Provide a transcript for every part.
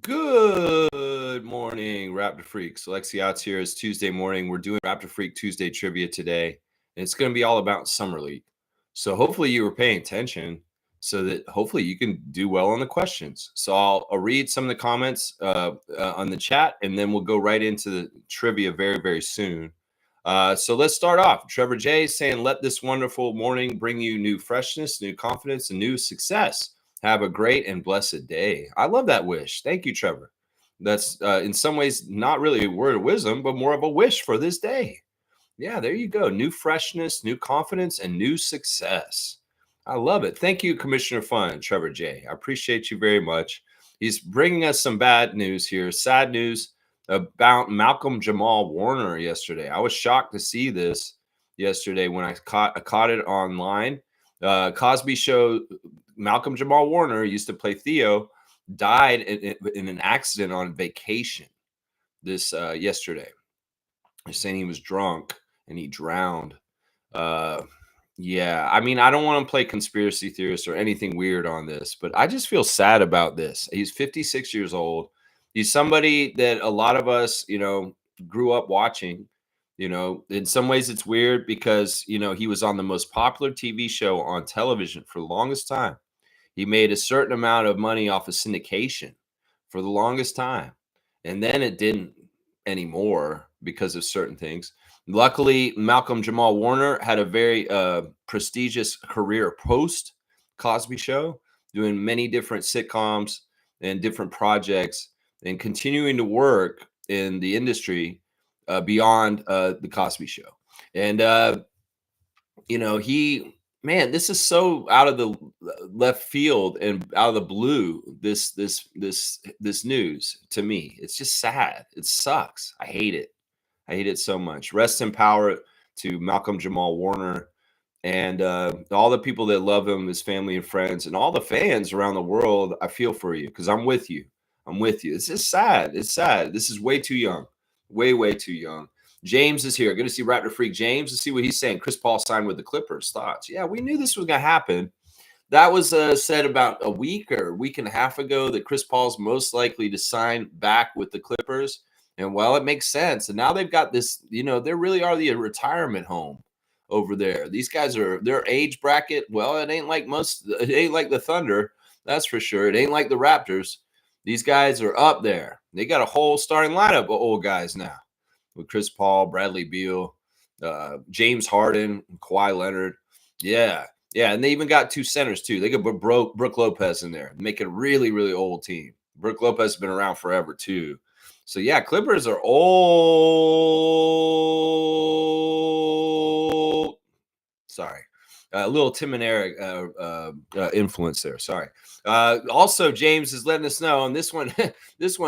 Good morning, Raptor Freaks. Alexi Outs here. It's Tuesday morning. We're doing Raptor Freak Tuesday trivia today, and it's going to be all about Summer League. So hopefully you were paying attention so that hopefully you can do well on the questions. So I'll read some of the comments on the chat, and then we'll go right into the trivia very, very soon. So let's start off. Trevor J saying, let this wonderful morning bring you new freshness, new confidence, and new success. Have a great and blessed day. I love that wish. Thank you, Trevor. That's in some ways not really a word of wisdom, but more of a wish for this day. Yeah, there you go. New freshness, new confidence, and new success. I love it. Thank you, Commissioner Fun, Trevor J. I appreciate you very much. He's bringing us some bad news here, sad news about Malcolm Jamal Warner yesterday. I was shocked to see this yesterday when I caught it online. Cosby Show, Malcolm Jamal Warner used to play Theo, died in an accident on vacation this yesterday. They're saying he was drunk and he drowned. Yeah, I mean, I don't want to play conspiracy theorist or anything weird on this, but I just feel sad about this. He's 56 years old. He's somebody that a lot of us, grew up watching. In some ways it's weird because, he was on the most popular TV show on television for the longest time. He made a certain amount of money off of syndication for the longest time. And then it didn't anymore because of certain things. Luckily, Malcolm Jamal Warner had a very prestigious career post Cosby Show, doing many different sitcoms and different projects and continuing to work in the industry beyond the Cosby Show. And, this is so out of the left field and out of the blue. This news to me, it's just sad. It sucks. I hate it. I hate it so much. Rest in power to Malcolm Jamal Warner and all the people that love him, his family and friends, and all the fans around the world. I feel for you because I'm with you. I'm with you. It's just sad. It's sad. This is way too young. Way, way too young. James is here. Good to see Raptor Freak James. Let's see what he's saying. Chris Paul signed with the Clippers. Thoughts? Yeah, we knew this was going to happen. That was said about a week or a week and a half ago that Chris Paul's most likely to sign back with the Clippers. And well, it makes sense. And now they've got this, they really are the retirement home over there. These guys are their age bracket. Well, it ain't like the Thunder. That's for sure. It ain't like the Raptors. These guys are up there. They got a whole starting lineup of old guys now with Chris Paul, Bradley Beal, James Harden, Kawhi Leonard. Yeah. Yeah. And they even got two centers too. They got Brook Lopez in there, make it a really, really old team. Brook Lopez has been around forever too. So, yeah, Clippers are old. Sorry. A little Tim and Eric influence there. Sorry. Also, James is letting us know, and this one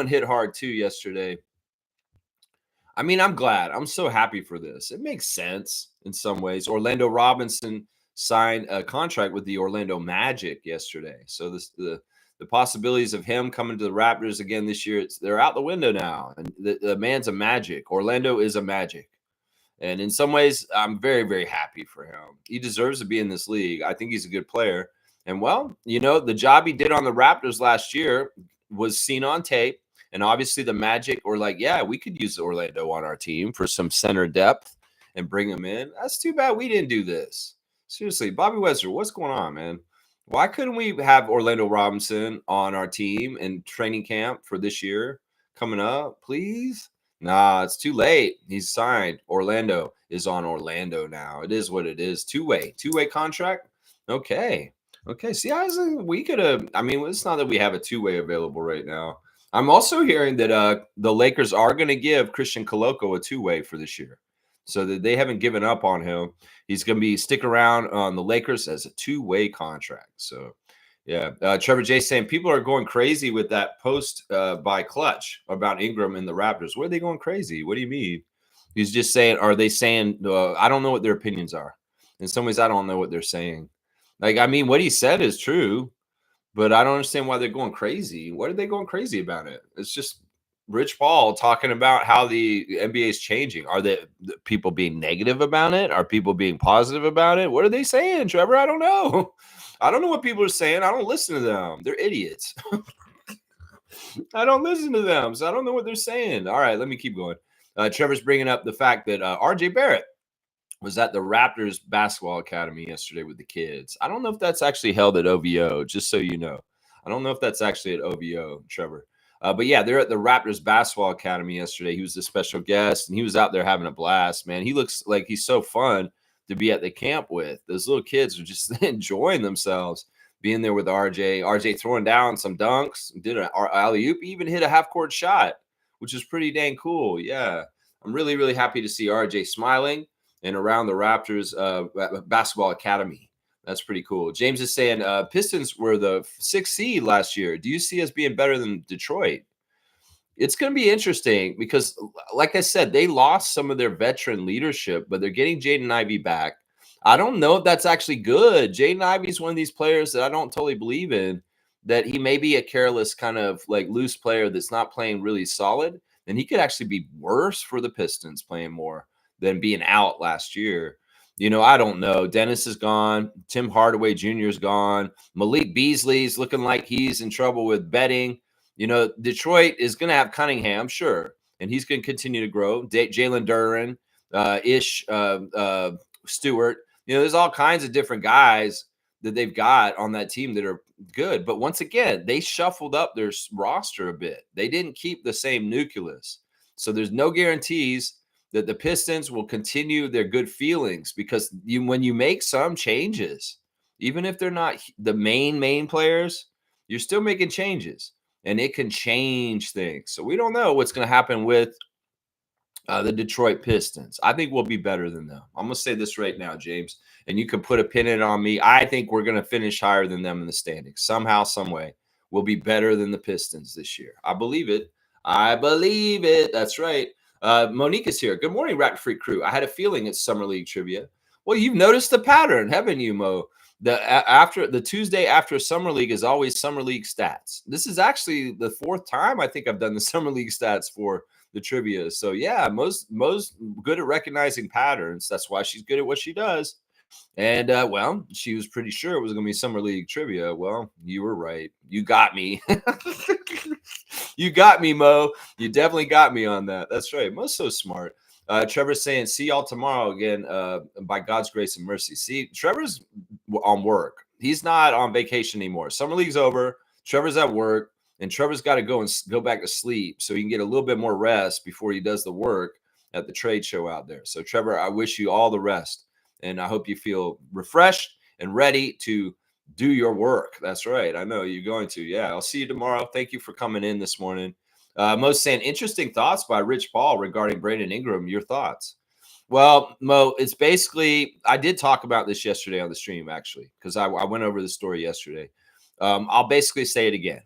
hit hard too yesterday. I mean, I'm glad. I'm so happy for this. It makes sense in some ways. Orlando Robinson signed a contract with the Orlando Magic yesterday. So the possibilities of him coming to the Raptors again this year, they're out the window now. And the man's a Magic. Orlando is a Magic. And in some ways, I'm very, very happy for him. He deserves to be in this league. I think he's a good player. And, well, the job he did on the Raptors last year was seen on tape. And obviously the Magic were like, yeah, we could use Orlando on our team for some center depth and bring him in. That's too bad we didn't do this. Seriously, Bobby Webster, what's going on, man? Why couldn't we have Orlando Robinson on our team in training camp for this year coming up, please? Nah, it's too late. He's signed. Orlando is on Orlando now. It is what it is. Two-way contract. Okay. See, we could have. I mean, it's not that we have a two-way available right now. I'm also hearing that the Lakers are going to give Christian Coloco a two-way for this year, so that they haven't given up on him. He's going to stick around on the Lakers as a two-way contract. So, yeah. Trevor J saying people are going crazy with that post by Clutch about Ingram and the Raptors. What are they going crazy? What do you mean? He's just saying, are they saying, I don't know what their opinions are. In some ways, I don't know what they're saying. Like, I mean, what he said is true, but I don't understand why they're going crazy. What are they going crazy about it? It's just Rich Paul talking about how the NBA is changing. Are the people being negative about it? Are people being positive about it? What are they saying, Trevor? I don't know. I don't know what people are saying. I don't listen to them. They're idiots. I don't listen to them, so I don't know what they're saying. All right, let me keep going. Trevor's bringing up the fact that RJ Barrett was at the Raptors basketball academy yesterday with the kids. I don't know if that's actually held at OVO, just so you know. I don't know if that's actually at OVO, Trevor. But yeah, they're at the Raptors basketball academy yesterday. He was a special guest and he was out there having a blast, man. He looks like he's so fun to be at the camp with. Those little kids are just enjoying themselves being there with RJ. RJ throwing down some dunks, did an alley oop, even hit a half court shot, which is pretty dang cool. Yeah. I'm really, really happy to see RJ smiling and around the Raptors basketball academy. That's pretty cool. James is saying Pistons were the 6th seed last year. Do you see us being better than Detroit? It's going to be interesting because, like I said, they lost some of their veteran leadership, but they're getting Jaden Ivey back. I don't know if that's actually good. Jaden Ivey is one of these players that I don't totally believe in, that he may be a careless kind of like loose player that's not playing really solid. And he could actually be worse for the Pistons playing more than being out last year. I don't know. Dennis is gone. Tim Hardaway Jr. is gone. Malik Beasley's looking like he's in trouble with betting. Detroit is going to have Cunningham, sure, and he's going to continue to grow. Jalen Duren, Stewart. There's all kinds of different guys that they've got on that team that are good. But once again, they shuffled up their roster a bit. They didn't keep the same nucleus. So there's no guarantees that the Pistons will continue their good feelings because when you make some changes, even if they're not the main players, you're still making changes. And it can change things. So we don't know what's going to happen with the Detroit Pistons. I think we'll be better than them. I'm going to say this right now, James, and you can put a pin in it on me. I think we're going to finish higher than them in the standings. Somehow, some way, we'll be better than the Pistons this year. I believe it. I believe it. That's right. Monique is here. Good morning, RaptorsFreak crew. I had a feeling it's Summer League trivia. Well, you've noticed the pattern, haven't you, Mo? The Tuesday after Summer League is always Summer League stats. This is actually the 4th time I think I've done the Summer League stats for the trivia. So yeah, most good at recognizing patterns. That's why she's good at what she does. And well, she was pretty sure it was going to be Summer League trivia. Well, you were right. You got me. You got me, Mo. You definitely got me on that. That's right. Mo's so smart. Trevor's saying, see y'all tomorrow again, by God's grace and mercy. See, Trevor's on work. He's not on vacation anymore. Summer League's over. Trevor's at work, and Trevor's got to go back to sleep so he can get a little bit more rest before he does the work at the trade show out there. So, Trevor, I wish you all the rest, and I hope you feel refreshed and ready to do your work. That's right. I know you're going to. Yeah, I'll see you tomorrow. Thank you for coming in this morning. Mo's saying, interesting thoughts by Rich Paul regarding Brandon Ingram. Your thoughts? Well, Mo, it's basically, I did talk about this yesterday on the stream, actually, because I went over the story yesterday. I'll basically say it again.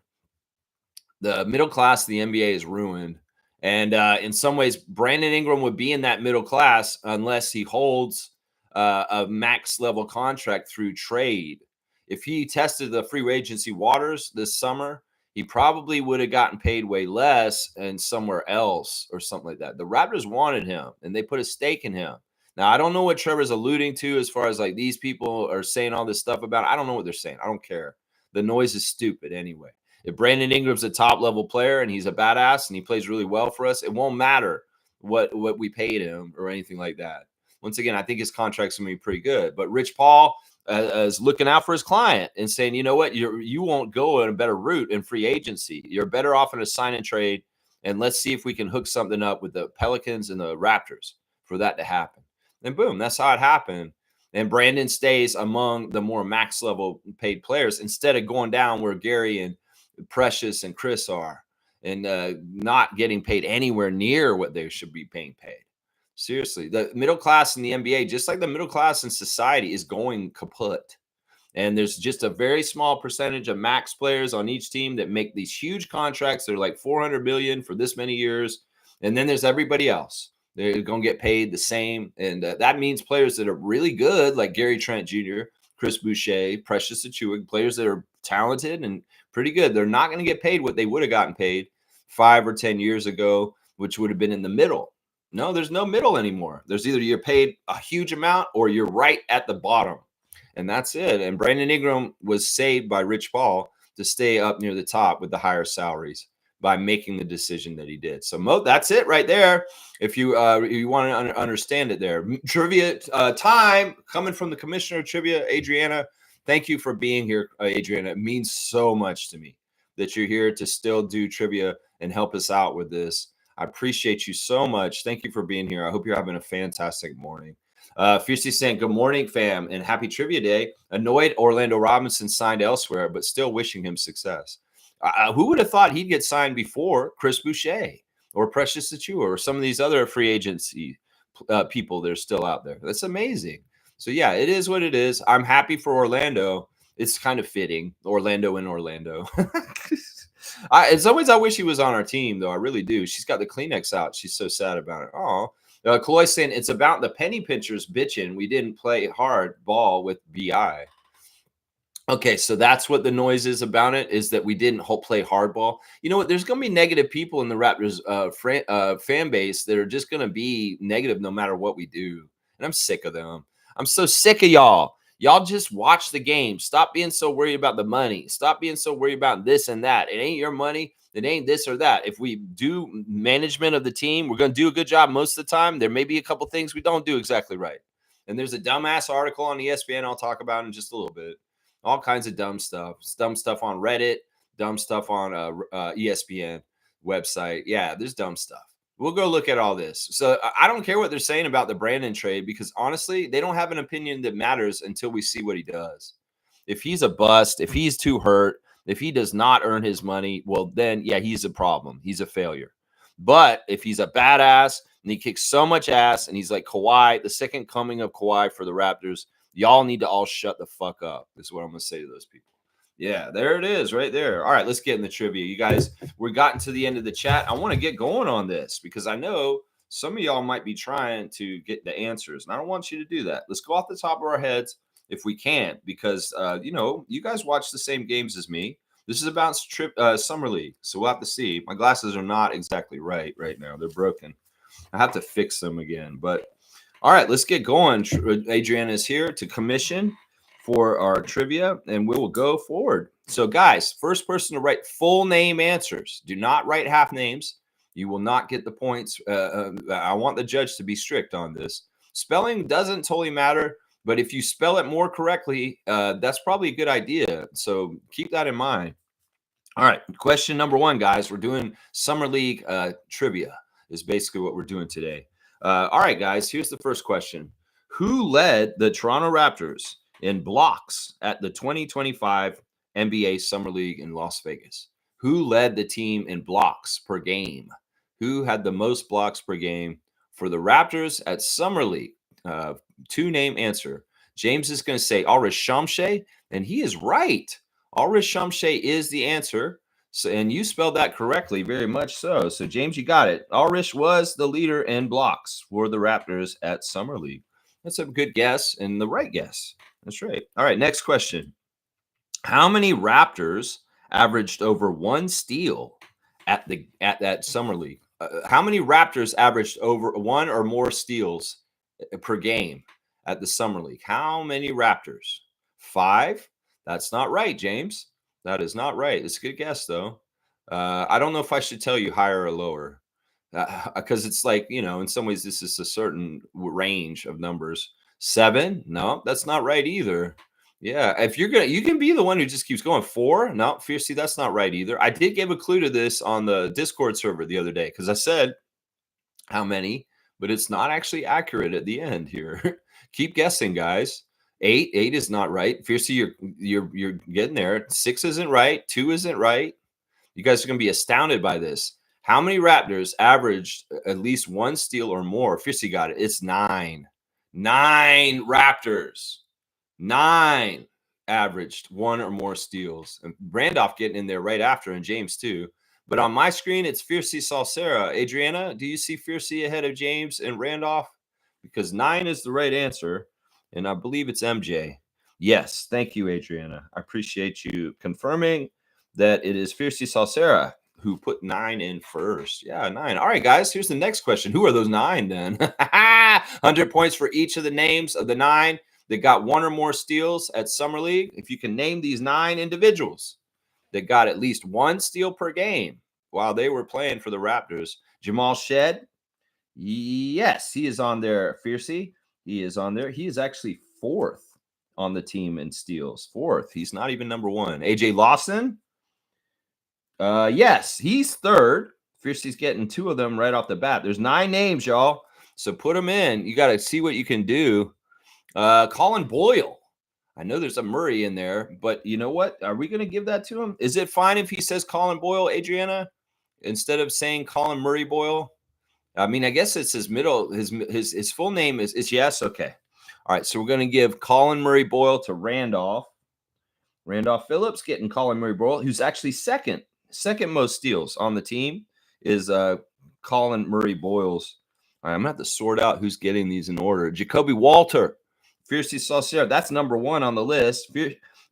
The middle class of the NBA is ruined. And in some ways, Brandon Ingram would be in that middle class unless he holds a max level contract through trade. If he tested the free agency waters this summer, he probably would have gotten paid way less and somewhere else or something like that. The Raptors wanted him and they put a stake in him. Now, I don't know what Trevor's alluding to as far as like these people are saying all this stuff about it. I don't know what they're saying. I don't care. The noise is stupid anyway. If Brandon Ingram's a top level player and he's a badass and he plays really well for us, it won't matter what we paid him or anything like that. Once again, I think his contract's going to be pretty good. But Rich Paul is looking out for his client and saying, you know what, you won't go in a better route in free agency. You're better off in a sign and trade. And let's see if we can hook something up with the Pelicans and the Raptors for that to happen. And boom, that's how it happened. And Brandon stays among the more max level paid players instead of going down where Gary and Precious and Chris are and not getting paid anywhere near what they should be paid. Seriously, the middle class in the NBA, just like the middle class in society, is going kaput. And there's just a very small percentage of max players on each team that make these huge contracts. They're like $400 million for this many years. And then there's everybody else. They're going to get paid the same. And that means players that are really good, like Gary Trent Jr., Chris Boucher, Precious Achiuwa, players that are talented and pretty good. They're not going to get paid what they would have gotten paid 5 or 10 years ago, which would have been in the middle. No, there's no middle anymore. There's either you're paid a huge amount or you're right at the bottom. And that's it. And Brandon Ingram was saved by Rich Paul to stay up near the top with the higher salaries. by making the decision that he did. So Mo, that's it right there. If you want to understand it there. Trivia time coming from the commissioner of trivia, Adriana. Thank you for being here, Adriana. It means so much to me that you're here to still do trivia and help us out with this. I appreciate you so much. Thank you for being here. I hope you're having a fantastic morning. Fiercely saying, good morning, fam, and happy trivia day. Annoyed Orlando Robinson signed elsewhere, but still wishing him success. Who would have thought he'd get signed before Chris Boucher or Precious Tue or some of these other free agency people that are still out there? That's amazing. So, yeah, it is what it is. I'm happy for Orlando. It's kind of fitting. Orlando in Orlando. In some ways, I wish he was on our team, though. I really do. She's got the Kleenex out. She's so sad about it. Oh, Chloe saying it's about the penny pinchers bitching. We didn't play hard ball with BI. Okay, so that's what the noise is about it, is that we didn't play hardball. You know what? There's going to be negative people in the Raptors fan base that are just going to be negative no matter what we do. And I'm sick of them. I'm so sick of y'all. Y'all just watch the game. Stop being so worried about the money. Stop being so worried about this and that. It ain't your money. It ain't this or that. If we do management of the team, we're going to do a good job most of the time. There may be a couple things we don't do exactly right. And there's a dumbass article on ESPN I'll talk about in just a little bit. All kinds of dumb stuff on Reddit, dumb stuff on ESPN website. Yeah, there's dumb stuff. We'll go look at all this. So I don't care what they're saying about the Brandon trade, because honestly, they don't have an opinion that matters until we see what he does. If he's a bust, if he's too hurt, if he does not earn his money, well, then, yeah, he's a problem. He's a failure. But if he's a badass and he kicks so much ass and he's like Kawhi, the second coming of Kawhi for the Raptors, y'all need to all shut the fuck up, is what I'm going to say to those people. Yeah, there it is right there. All right, let's get in the trivia. You guys, we're gotten to the end of the chat. I want to get going on this because I know some of y'all might be trying to get the answers, and I don't want you to do that. Let's go off the top of our heads if we can, because, you guys watch the same games as me. This is about Summer League, so we'll have to see. My glasses are not exactly right now. They're broken. I have to fix them again, but all right, let's get going. Adriana is here to commission for our trivia, and we will go forward. So, guys, first person to write full name answers. Do not write half names. You will not get the points. I want the judge to be strict on this. Spelling doesn't totally matter, but if you spell it more correctly, that's probably a good idea. So keep that in mind. All right, question number one, guys. We're doing Summer League trivia is basically what we're doing today. All right, guys, here's the first question. Who led the Toronto Raptors in blocks at the 2025 NBA Summer League in Las Vegas? Who led the team in blocks per game? Who had the most blocks per game for the Raptors at Summer League? Two-name answer. James is going to say Arish Shamshay, and he is right. Arish Shamshay is the answer. So, and you spelled that correctly, very much so. So, James, you got it. Arish was the leader in blocks for the Raptors at Summer League. That's a good guess and the right guess. That's right. All right, next question. How many Raptors averaged over one steal at that Summer League? How many Raptors averaged over one or more steals per game at the Summer League? How many Raptors? 5? That's not right, James. That is not right. It's a good guess, though. I don't know if I should tell you higher or lower, because it's like, in some ways, this is a certain range of numbers. 7? No, that's not right either. Yeah, if you can be the one who just keeps going. 4? No, Fiercey, that's not right either. I did give a clue to this on the Discord server the other day because I said how many, but it's not actually accurate at the end here. Keep guessing, guys. 8 is not right. Fiercey, you're getting there. 6 isn't right. 2 isn't right. You guys are going to be astounded by this. How many Raptors averaged at least one steal or more? Fiercey got it. It's 9. 9 Raptors. 9 averaged one or more steals. And Randolph getting in there right after, and James too. But on my screen, it's Fiercey Salcera. Adriana, do you see Fiercey ahead of James and Randolph? Because 9 is the right answer. And I believe it's MJ. Yes. Thank you, Adriana. I appreciate you confirming that it is Fiercey Salcera who put 9 in first. Yeah, 9. All right, guys, here's the next question. Who are those 9 then? 100 points for each of the names of the 9 that got one or more steals at Summer League. If you can name these 9 individuals that got at least one steal per game, while they were playing for the Raptors. Jamal Shed, yes, he is on there. Fiercey, he is on there. He is actually 4th on the team in steals. 4th. He's not even number 1. AJ Lawson, yes, he's 3rd. Fiercey's getting 2 of them right off the bat. There's 9 names, y'all. So put them in. You got to see what you can do. Colin Boyle. I know there's a Murray in there, but you know what? Are we going to give that to him? Is it fine if he says Colin Boyle, Adriana, instead of saying Colin Murray Boyle? I mean, I guess it's his middle. His full name is yes. Okay. All right. So we're going to give Colin Murray Boyle to Randolph. Randolph Phillips getting Colin Murray Boyle, who's actually second most steals on the team, is Colin Murray Boyles. All right, I'm going to have to sort out who's getting these in order. Jacoby Walter, Fiercey Saucier, that's number 1 on the list.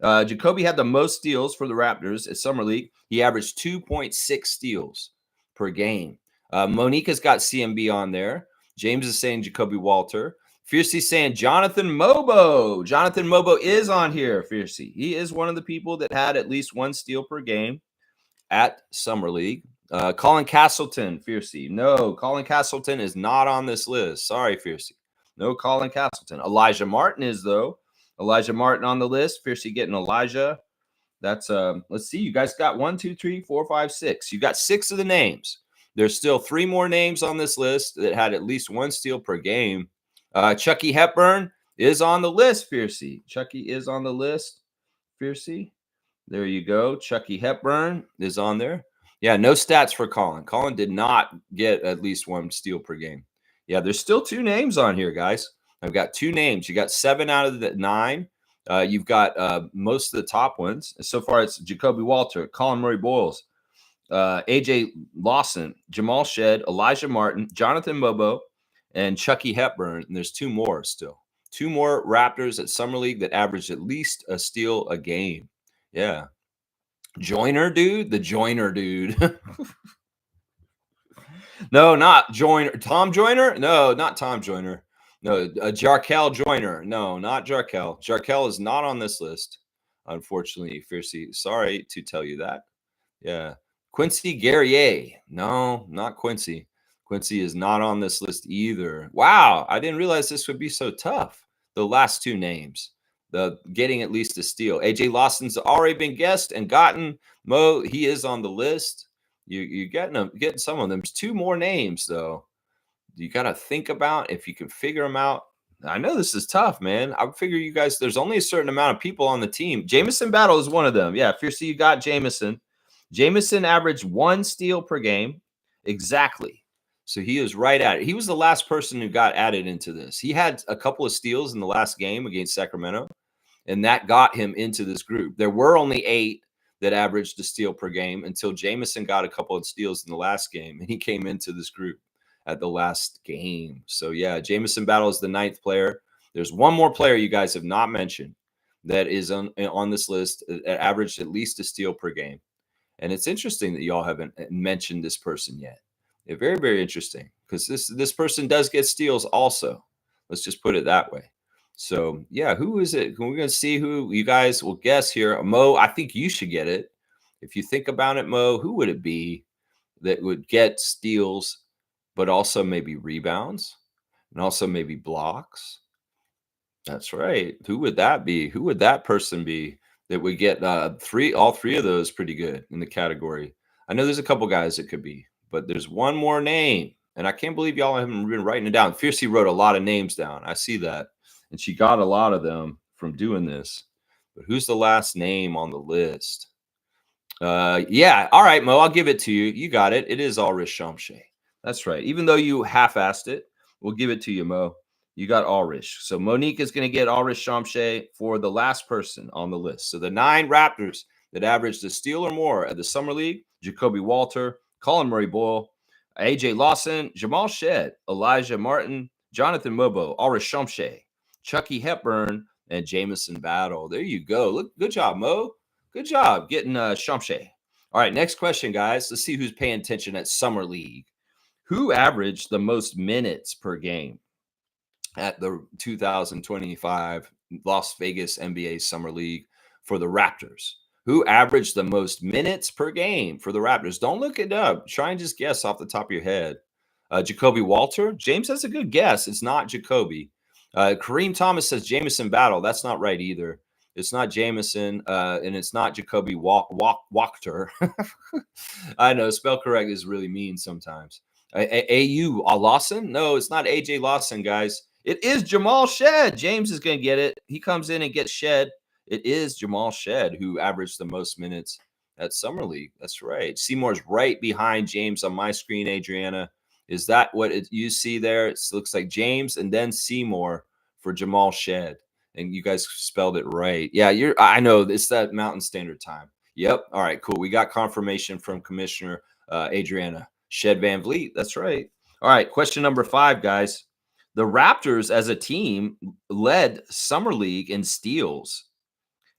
Jacoby had the most steals for the Raptors at Summer League. He averaged 2.6 steals per game. Monica's got CMB on there. James is saying Jacoby Walter. Fiercey saying Jonathan Mobo. Jonathan Mobo is on here, Fiercey. He is one of the people that had at least 1 steal per game at Summer League. Colin Castleton, Fiercey. No, Colin Castleton is not on this list. Sorry, Fiercey. No Colin Castleton. Elijah Martin is, though. Elijah Martin on the list. Fiercey getting Elijah. That's, let's see. You guys got 1, 2, 3, 4, 5, 6. You got 6 of the names. There's still 3 more names on this list that had at least 1 steal per game. Chucky Hepburn is on the list, Fiercey. Chucky is on the list, Fiercey. There you go. Chucky Hepburn is on there. Yeah, no stats for Colin. Colin did not get at least 1 steal per game. Yeah, there's still 2 names on here, guys. I've got 2 names. You got 7 out of the 9. You've got most of the top ones. So far, it's Jacoby Walter, Colin Murray Boyles, AJ Lawson, Jamal Shed, Elijah Martin, Jonathan Mobo, and Chucky Hepburn. And there's 2 more still. 2 more Raptors at Summer League that averaged at least a steal a game. Yeah. Joyner dude? The Joyner dude. No, not Joyner. Tom Joyner? No, not Tom Joyner. No, Jarkel Joyner. No, not Jarkel. Jarkel is not on this list, unfortunately, Fiercey. Sorry to tell you that. Yeah. Quincy Guerrier. No, not Quincy. Quincy is not on this list either. Wow, I didn't realize this would be so tough. The last 2 names. The getting at least a steal. AJ Lawson's already been guessed and gotten. Mo, he is on the list. You're getting some of them. There's 2 more names, though. You got to think about if you can figure them out. I know this is tough, man. I figure you guys, there's only a certain amount of people on the team. Jamison Battle is one of them. Yeah, Fiercey, you got Jamison. Jamison averaged 1 steal per game. Exactly. So he is right at it. He was the last person who got added into this. He had a couple of steals in the last game against Sacramento, and that got him into this group. There were only 8 that averaged a steal per game until Jamison got a couple of steals in the last game, and he came into this group at the last game. So, yeah, Jamison Battle is the 9th player. There's 1 more player you guys have not mentioned that is on this list that averaged at least a steal per game. And it's interesting that y'all haven't mentioned this person yet. Very, very interesting, because this person does get steals also. Let's just put it that way. So, yeah, who is it? We're going to see who you guys will guess here. Mo, I think you should get it. If you think about it, Mo, who would it be that would get steals, but also maybe rebounds and also maybe blocks? That's right. Who would that be? Who would that person be that would get all 3 of those pretty good in the category? I know there's a couple guys it could be, but there's 1 more name, and I can't believe y'all haven't been writing it down. Fiercey wrote a lot of names down. I see that, and she got a lot of them from doing this. But who's the last name on the list? Yeah, all right, Mo, I'll give it to you. You got it. It is Ulrich Shamshay. That's right. Even though you half-assed it, we'll give it to you, Mo. You got Ulrich. So Monique is going to get Ulrich Shamshay for the last person on the list. So the 9 Raptors that averaged a steal or more at the Summer League: Jacoby Walter, Colin Murray Boyle, AJ Lawson, Jamal Shed, Elijah Martin, Jonathan Mobo, Ulrich Shamshay, Chucky Hepburn, and Jamison Battle. There you go. Look, good job, Mo. Good job getting Shamshay. All right, next question, guys. Let's see who's paying attention at Summer League. Who averaged the most minutes per game at the 2025 Las Vegas NBA Summer League for the Raptors? Who averaged the most minutes per game for the Raptors? Don't look it up. Try and just guess off the top of your head. Jacoby Walter. James has a good guess. It's not Jacoby. Kareem Thomas says Jamison Battle. That's not right either. It's not Jamison, and it's not Jacoby Walker. I know, spell correct is really mean sometimes. AU Lawson? No, it's not AJ Lawson, guys. It is Jamal Shed. James is going to get it. He comes in and gets Shed. It is Jamal Shed who averaged the most minutes at Summer League. That's right. Seymour's right behind James on my screen, Adriana. Is that what you see there? It looks like James and then Seymour for Jamal Shed. And you guys spelled it right. Yeah, I know it's that Mountain Standard Time. Yep. All right, cool. We got confirmation from Commissioner Adriana. Shed Van Vliet. That's right. All right, question number 5, guys. The Raptors as a team led Summer League in steals.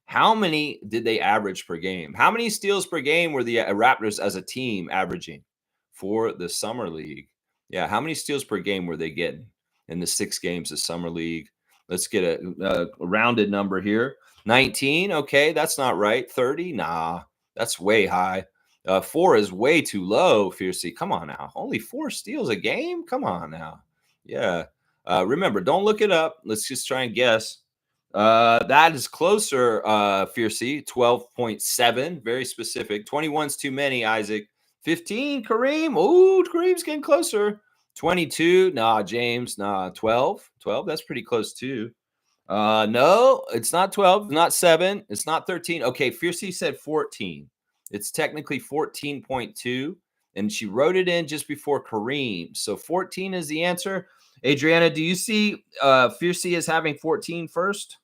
How many did they average per game? How many steals per game were the Raptors as a team averaging for the Summer League? Yeah, how many steals per game were they getting in the 6 games of Summer League? Let's get a rounded number here. 19. Okay, that's not right. 30. Nah, that's way high. 4 is way too low, Fiercey. Come on now. Only 4 steals a game? Come on now. Yeah. Remember, don't look it up. Let's just try and guess. That is closer, Fiercey. 12.7. Very specific. 21's too many, Isaac. 15, Kareem. Oh, Kareem's getting closer. 22. Nah, James. Nah, 12. 12. That's pretty close too. No, it's not 12. Not 7. It's not 13. Okay, Fiercey said 14. It's technically 14.2. And she wrote it in just before Kareem. So 14 is the answer. Adriana, do you see Fiercey is having 14 first?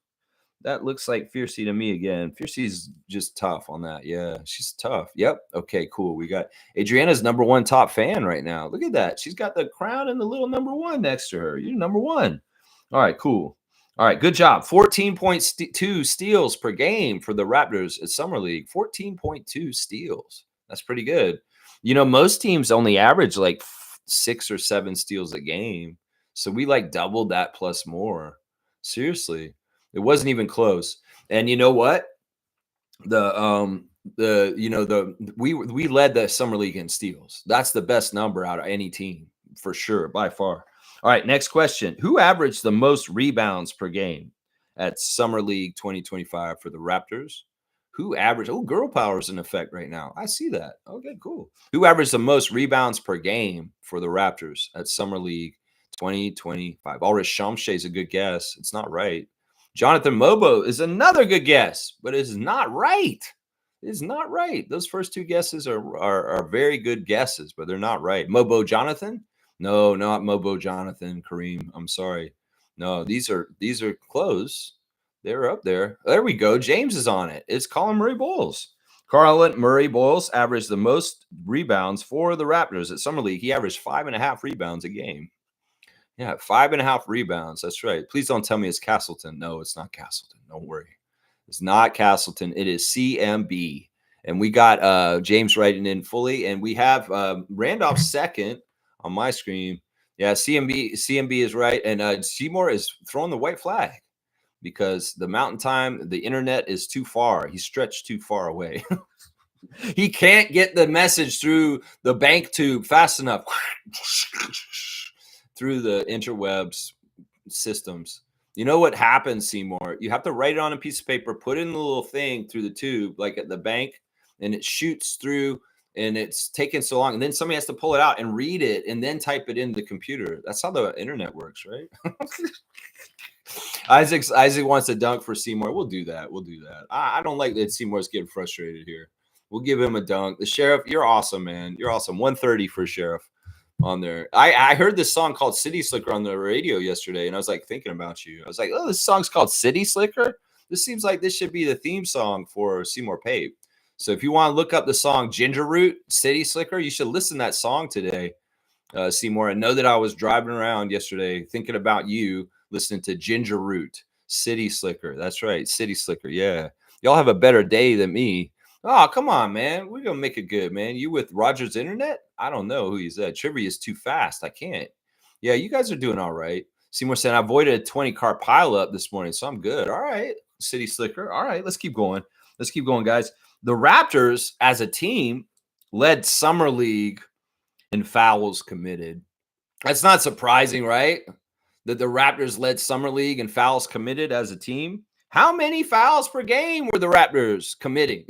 That looks like Fiercey to me again. Fiercey's just tough on that. Yeah, she's tough. Yep. Okay, cool. We got Adriana's number 1 top fan right now. Look at that. She's got the crown and the little number 1 next to her. You're number 1. All right, cool. All right, good job. 14.2 steals per game for the Raptors at Summer League. 14.2 steals. That's pretty good. You know, most teams only average like 6 or 7 steals a game. So we like doubled that plus more. Seriously. It wasn't even close. And you know what? We led the Summer League in steals. That's the best number out of any team for sure, by far. All right, next question. Who averaged the most rebounds per game at Summer League 2025 for the Raptors? Who averaged? Oh, girl power is in effect right now. I see that. Okay, cool. Who averaged the most rebounds per game for the Raptors at Summer League 2025? Ulrich Shamshe is a good guess. It's not right. Jonathan Mobo is another good guess, but it's not right. It's not right. Those first 2 guesses are very good guesses, but they're not right. Mobo Jonathan? No, not Mobo Jonathan, Kareem. I'm sorry. No, these are close. They're up there. There we go. James is on it. It's Colin Murray Boyles. Carlin Murray Boyles averaged the most rebounds for the Raptors at Summer League. He averaged 5.5 rebounds a game. Yeah, 5.5 rebounds. That's right. Please don't tell me it's Castleton. No, it's not Castleton. Don't worry. It's not Castleton. It is CMB. And we got James writing in fully. And we have Randolph second on my screen. Yeah, CMB is right. And Seymour is throwing the white flag because the Mountain Time, the internet is too far. He's stretched too far away. He can't get the message through the bank tube fast enough. Through the interwebs systems. You know what happens, Seymour? You have to write it on a piece of paper, put in the little thing through the tube, like at the bank, and it shoots through, and it's taking so long. And then somebody has to pull it out and read it and then type it in the computer. That's how the internet works, right? Isaac wants to dunk for Seymour. We'll do that. I don't like that Seymour's getting frustrated here. We'll give him a dunk. The Sheriff, you're awesome, man. You're awesome. 130 for Sheriff. On there. I heard this song called City Slicker on the radio yesterday, and I was like thinking about you. I was like, oh, this song's called City Slicker? This seems like this should be the theme song for Seymour Pape. So if you want to look up the song Ginger Root, City Slicker, you should listen to that song today, Seymour, and know that I was driving around yesterday thinking about you listening to Ginger Root, City Slicker. That's right, City Slicker. Yeah. Y'all have a better day than me. Oh, come on, man. We're going to make it good, man. You with Roger's Internet? I don't know who he's at. Trivia is too fast. I can't. Yeah, you guys are doing all right. Seymour said, I avoided a 20-car pileup this morning, so I'm good. All right, City Slicker. All right, let's keep going. Let's keep going, guys. The Raptors, as a team, led summer league in fouls committed. That's not surprising, right? That the Raptors led summer league in fouls committed as a team. How many fouls per game were the Raptors committing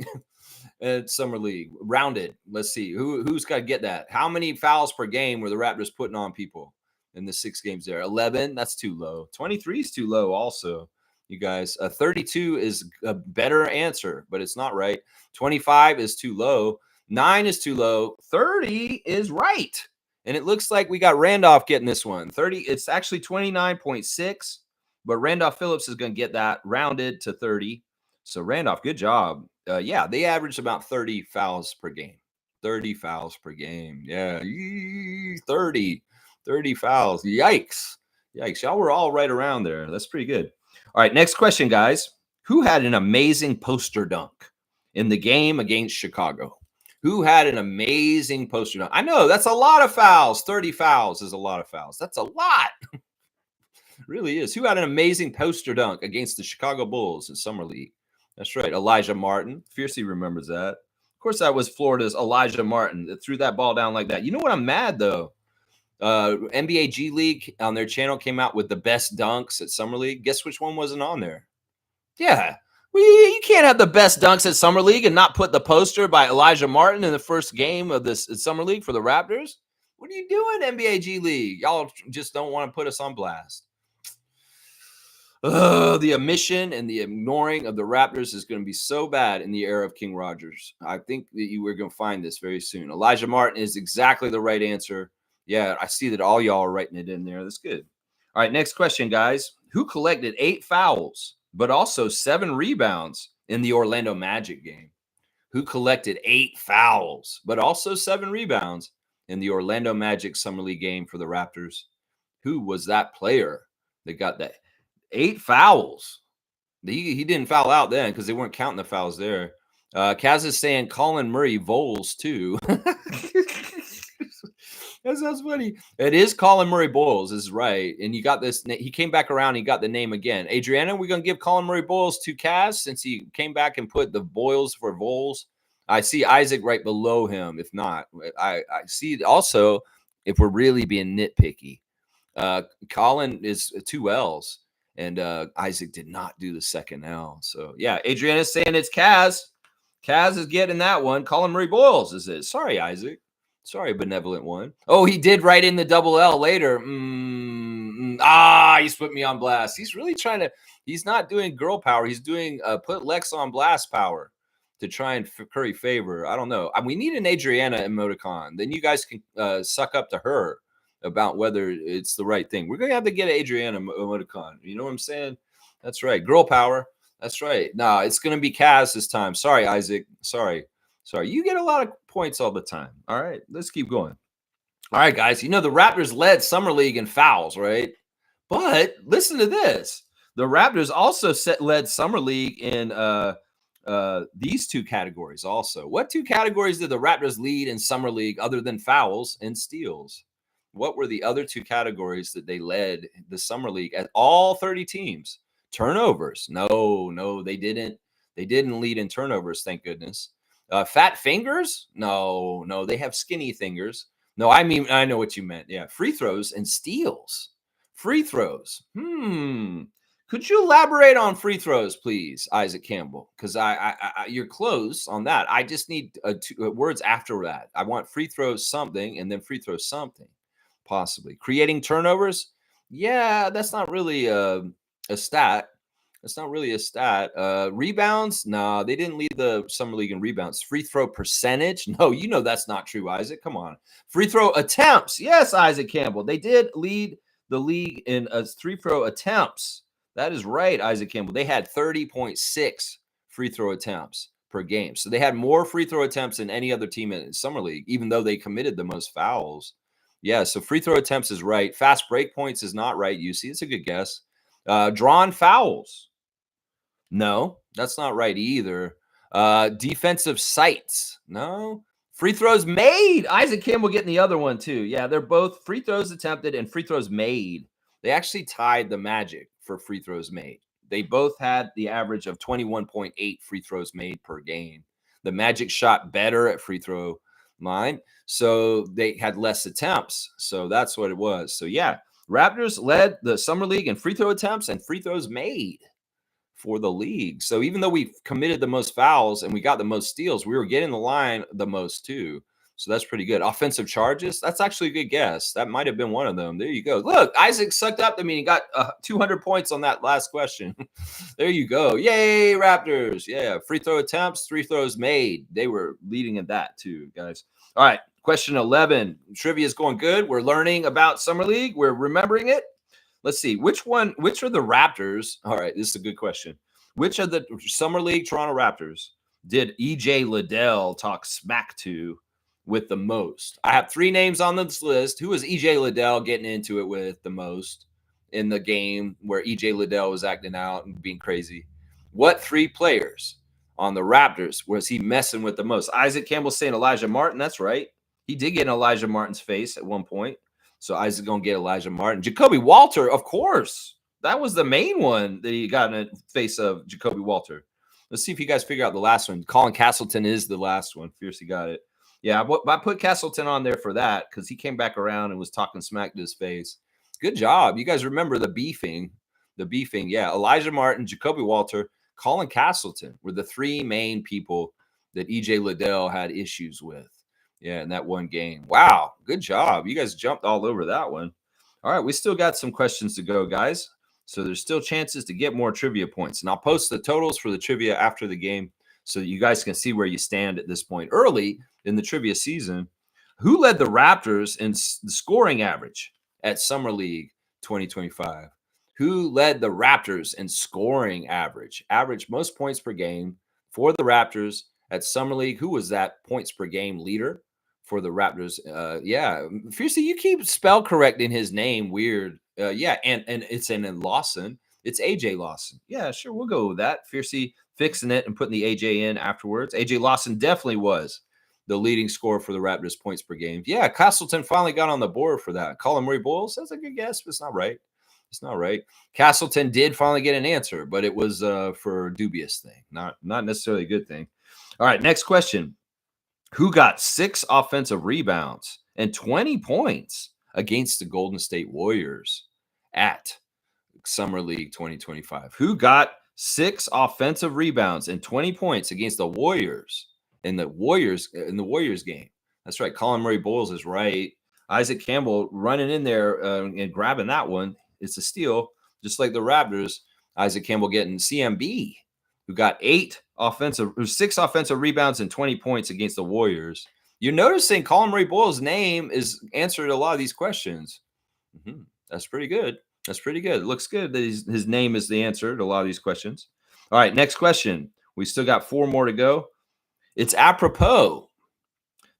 at summer league? Rounded. Let's see. Who's got to get that? How many fouls per game were the Raptors putting on people in the 6 games there? 11. That's too low. 23 is too low also. You guys, 32 is a better answer, but it's not right. 25 is too low. 9 is too low. 30 is right. And it looks like we got Randolph getting this one. 30, it's actually 29.6, but Randolph Phillips is going to get that rounded to 30. So Randolph, good job. Yeah, they average about 30 fouls per game. 30 fouls per game. Yeah, 30 fouls. Yikes. Y'all were all right around there. That's pretty good. All right, next question, guys. Who had an amazing poster dunk in the game against Chicago? Who had an amazing poster dunk? I know that's a lot of fouls. 30 fouls is a lot of fouls. That's a lot. It really is. Who had an amazing poster dunk against the Chicago Bulls in Summer League? That's right. Elijah Martin. Fiercely remembers that. Of course, that was Florida's Elijah Martin that threw that ball down like that. You know what? I'm mad, though. NBA G League on their channel came out with the best dunks at Summer League. Guess which one wasn't on there? Yeah. Well, you can't have the best dunks at Summer League and not put the poster by Elijah Martin in the first game of this Summer League for the Raptors. What are you doing, NBA G League? Y'all just don't want to put us on blast. The omission and the ignoring of the Raptors is going to be so bad in the era of King Rogers. I think that you were going to find this very soon. Elijah Martin is exactly the right answer. Yeah, I see that all y'all are writing it in there. That's good. All right, next question, guys. Who collected 8 fouls, but also 7 rebounds in the Orlando Magic game? Who collected 8 fouls, but also 7 rebounds in the Orlando Magic Summer League game for the Raptors? Who was that player that got that 8 fouls? He didn't foul out then because they weren't counting the fouls there. Kaz is saying Colin Murray Voles too. That sounds funny. It is Colin Murray Boyles, is right. And you got this. He came back around. He got the name again. Adriana, we're going to give Colin Murray Boyles to Kaz since he came back and put the Boyles for Voles. I see Isaac right below him. If not, I see also, if we're really being nitpicky, Colin is 2 L's. And Isaac did not do the second L. So, yeah, Adriana's saying it's Kaz. Kaz is getting that one. Colin Murray Boyles is it. Sorry, Isaac. Sorry, benevolent one. Oh, he did write in the double L later. He's put me on blast. He's really trying to – he's not doing girl power. He's doing put Lex on blast power to try and curry favor. I don't know. We need an Adriana emoticon. Then you guys can suck up to her about whether it's the right thing. We're going to have to get an Adriana emoticon. You know what I'm saying? That's right. Girl power. That's right. No, it's going to be Kaz this time. Sorry, Isaac. Sorry. You get a lot of points all the time. All right, let's keep going. All right, guys. You know, the Raptors led Summer League in fouls, right? But listen to this. The Raptors also led Summer League in these 2 categories also. What 2 categories did the Raptors lead in Summer League other than fouls and steals? What were the other 2 categories that they led the Summer League at all 30 teams? Turnovers. No, they didn't. They didn't lead in turnovers, thank goodness. Fat fingers? No, they have skinny fingers. No, I mean, I know what you meant. Yeah, free throws and steals. Free throws. Could you elaborate on free throws, please, Isaac Campbell? Because I you're close on that. I just need 2 words after that. I want free throws something and then free throws something, possibly. Creating turnovers? Yeah, that's not really a stat. That's not really a stat. Rebounds? No, they didn't lead the Summer League in rebounds. Free throw percentage? No, you know that's not true, Isaac. Come on. Free throw attempts? Yes, Isaac Campbell. They did lead the league in free throw attempts. That is right, Isaac Campbell. They had 30.6 free throw attempts per game. So they had more free throw attempts than any other team in Summer League, even though they committed the most fouls. Yeah, so free throw attempts is right. Fast break points is not right, UC. It's a good guess. Drawn fouls. No, that's not right either. Defensive sights. No. Free throws made. Isaac Campbell getting the other one too. Yeah, they're both free throws attempted and free throws made. They actually tied the Magic for free throws made. They both had the average of 21.8 free throws made per game. The Magic shot better at free throw line, so they had less attempts. So that's what it was. So yeah, Raptors led the summer league in free throw attempts and free throws made for the league. So even though we committed the most fouls and we got the most steals, we were getting the line the most too. So that's pretty good. Offensive charges, that's actually a good guess. That might have been one of them. There you go. Look, Isaac sucked up to me and got 200 points on that last question. There you go. Yay, Raptors. Yeah, free throw attempts, free throws made. They were leading in that too, guys. All right, question 11. Trivia is going good. We're learning about Summer League. We're remembering it. Let's see. Which are the Raptors? All right, this is a good question. Which of the Summer League Toronto Raptors did EJ Liddell talk smack to with the most? I have 3 names on this list. Who was EJ Liddell getting into it with the most in the game where EJ Liddell was acting out and being crazy? What 3 players on the Raptors was he messing with the most? Isaac Campbell saying Elijah Martin. That's right. He did get in Elijah Martin's face at one point. So Isaac's going to get Elijah Martin. Jacoby Walter, of course. That was the main one that he got in the face of, Jacoby Walter. Let's see if you guys figure out the last one. Colin Castleton is the last one. Fiercely got it. Yeah, I put Castleton on there for that because he came back around and was talking smack to his face. Good job. You guys remember the beefing. The beefing, yeah. Elijah Martin, Jacoby Walter, Colin Castleton were the 3 main people that EJ Liddell had issues with. Yeah, in that one game. Wow, good job. You guys jumped all over that one. All right, we still got some questions to go, guys. So there's still chances to get more trivia points. And I'll post the totals for the trivia after the game so that you guys can see where you stand at this point. Early in the trivia season, who led the Raptors in the scoring average at Summer League 2025? Who led the Raptors in scoring average? Average most points per game for the Raptors at Summer League. Who was that points per game leader for the Raptors? Yeah, Fiercey, you keep spell correcting his name weird. Yeah, and it's in Lawson. It's AJ Lawson. Yeah, sure, we'll go with that. Fiercey fixing it and putting the AJ in afterwards. AJ Lawson definitely was the leading scorer for the Raptors points per game. Yeah, Castleton finally got on the board for that. Colin Murray Bowles, that's a good guess, but it's not right. It's not right. Castleton did finally get an answer, but it was for a dubious thing, not necessarily a good thing. All right, next question. Who got 6 offensive rebounds and 20 points against the Golden State Warriors at Summer League 2025? Who got 6 offensive rebounds and 20 points against the Warriors in the Warriors game? That's right. Colin Murray Bowles is right. Isaac Campbell running in there and grabbing that one. It's a steal, just like the Raptors. Isaac Campbell getting CMB, who got 6 offensive rebounds and 20 points against the Warriors. You're noticing Colin Murray Bowles' name is answered a lot of these questions. That's pretty good. That's pretty good. It looks good that his name is the answer to a lot of these questions. All right, next question. We still got 4 more to go. It's apropos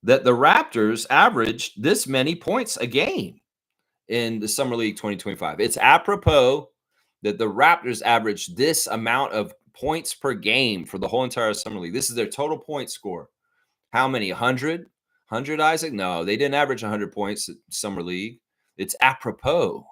that the Raptors averaged this many points a game in the Summer League 2025. It's apropos that the Raptors averaged this amount of points per game for the whole entire Summer League. This is their total point score. How many? 100? 100, Isaac? No, they didn't average 100 points at Summer League. It's apropos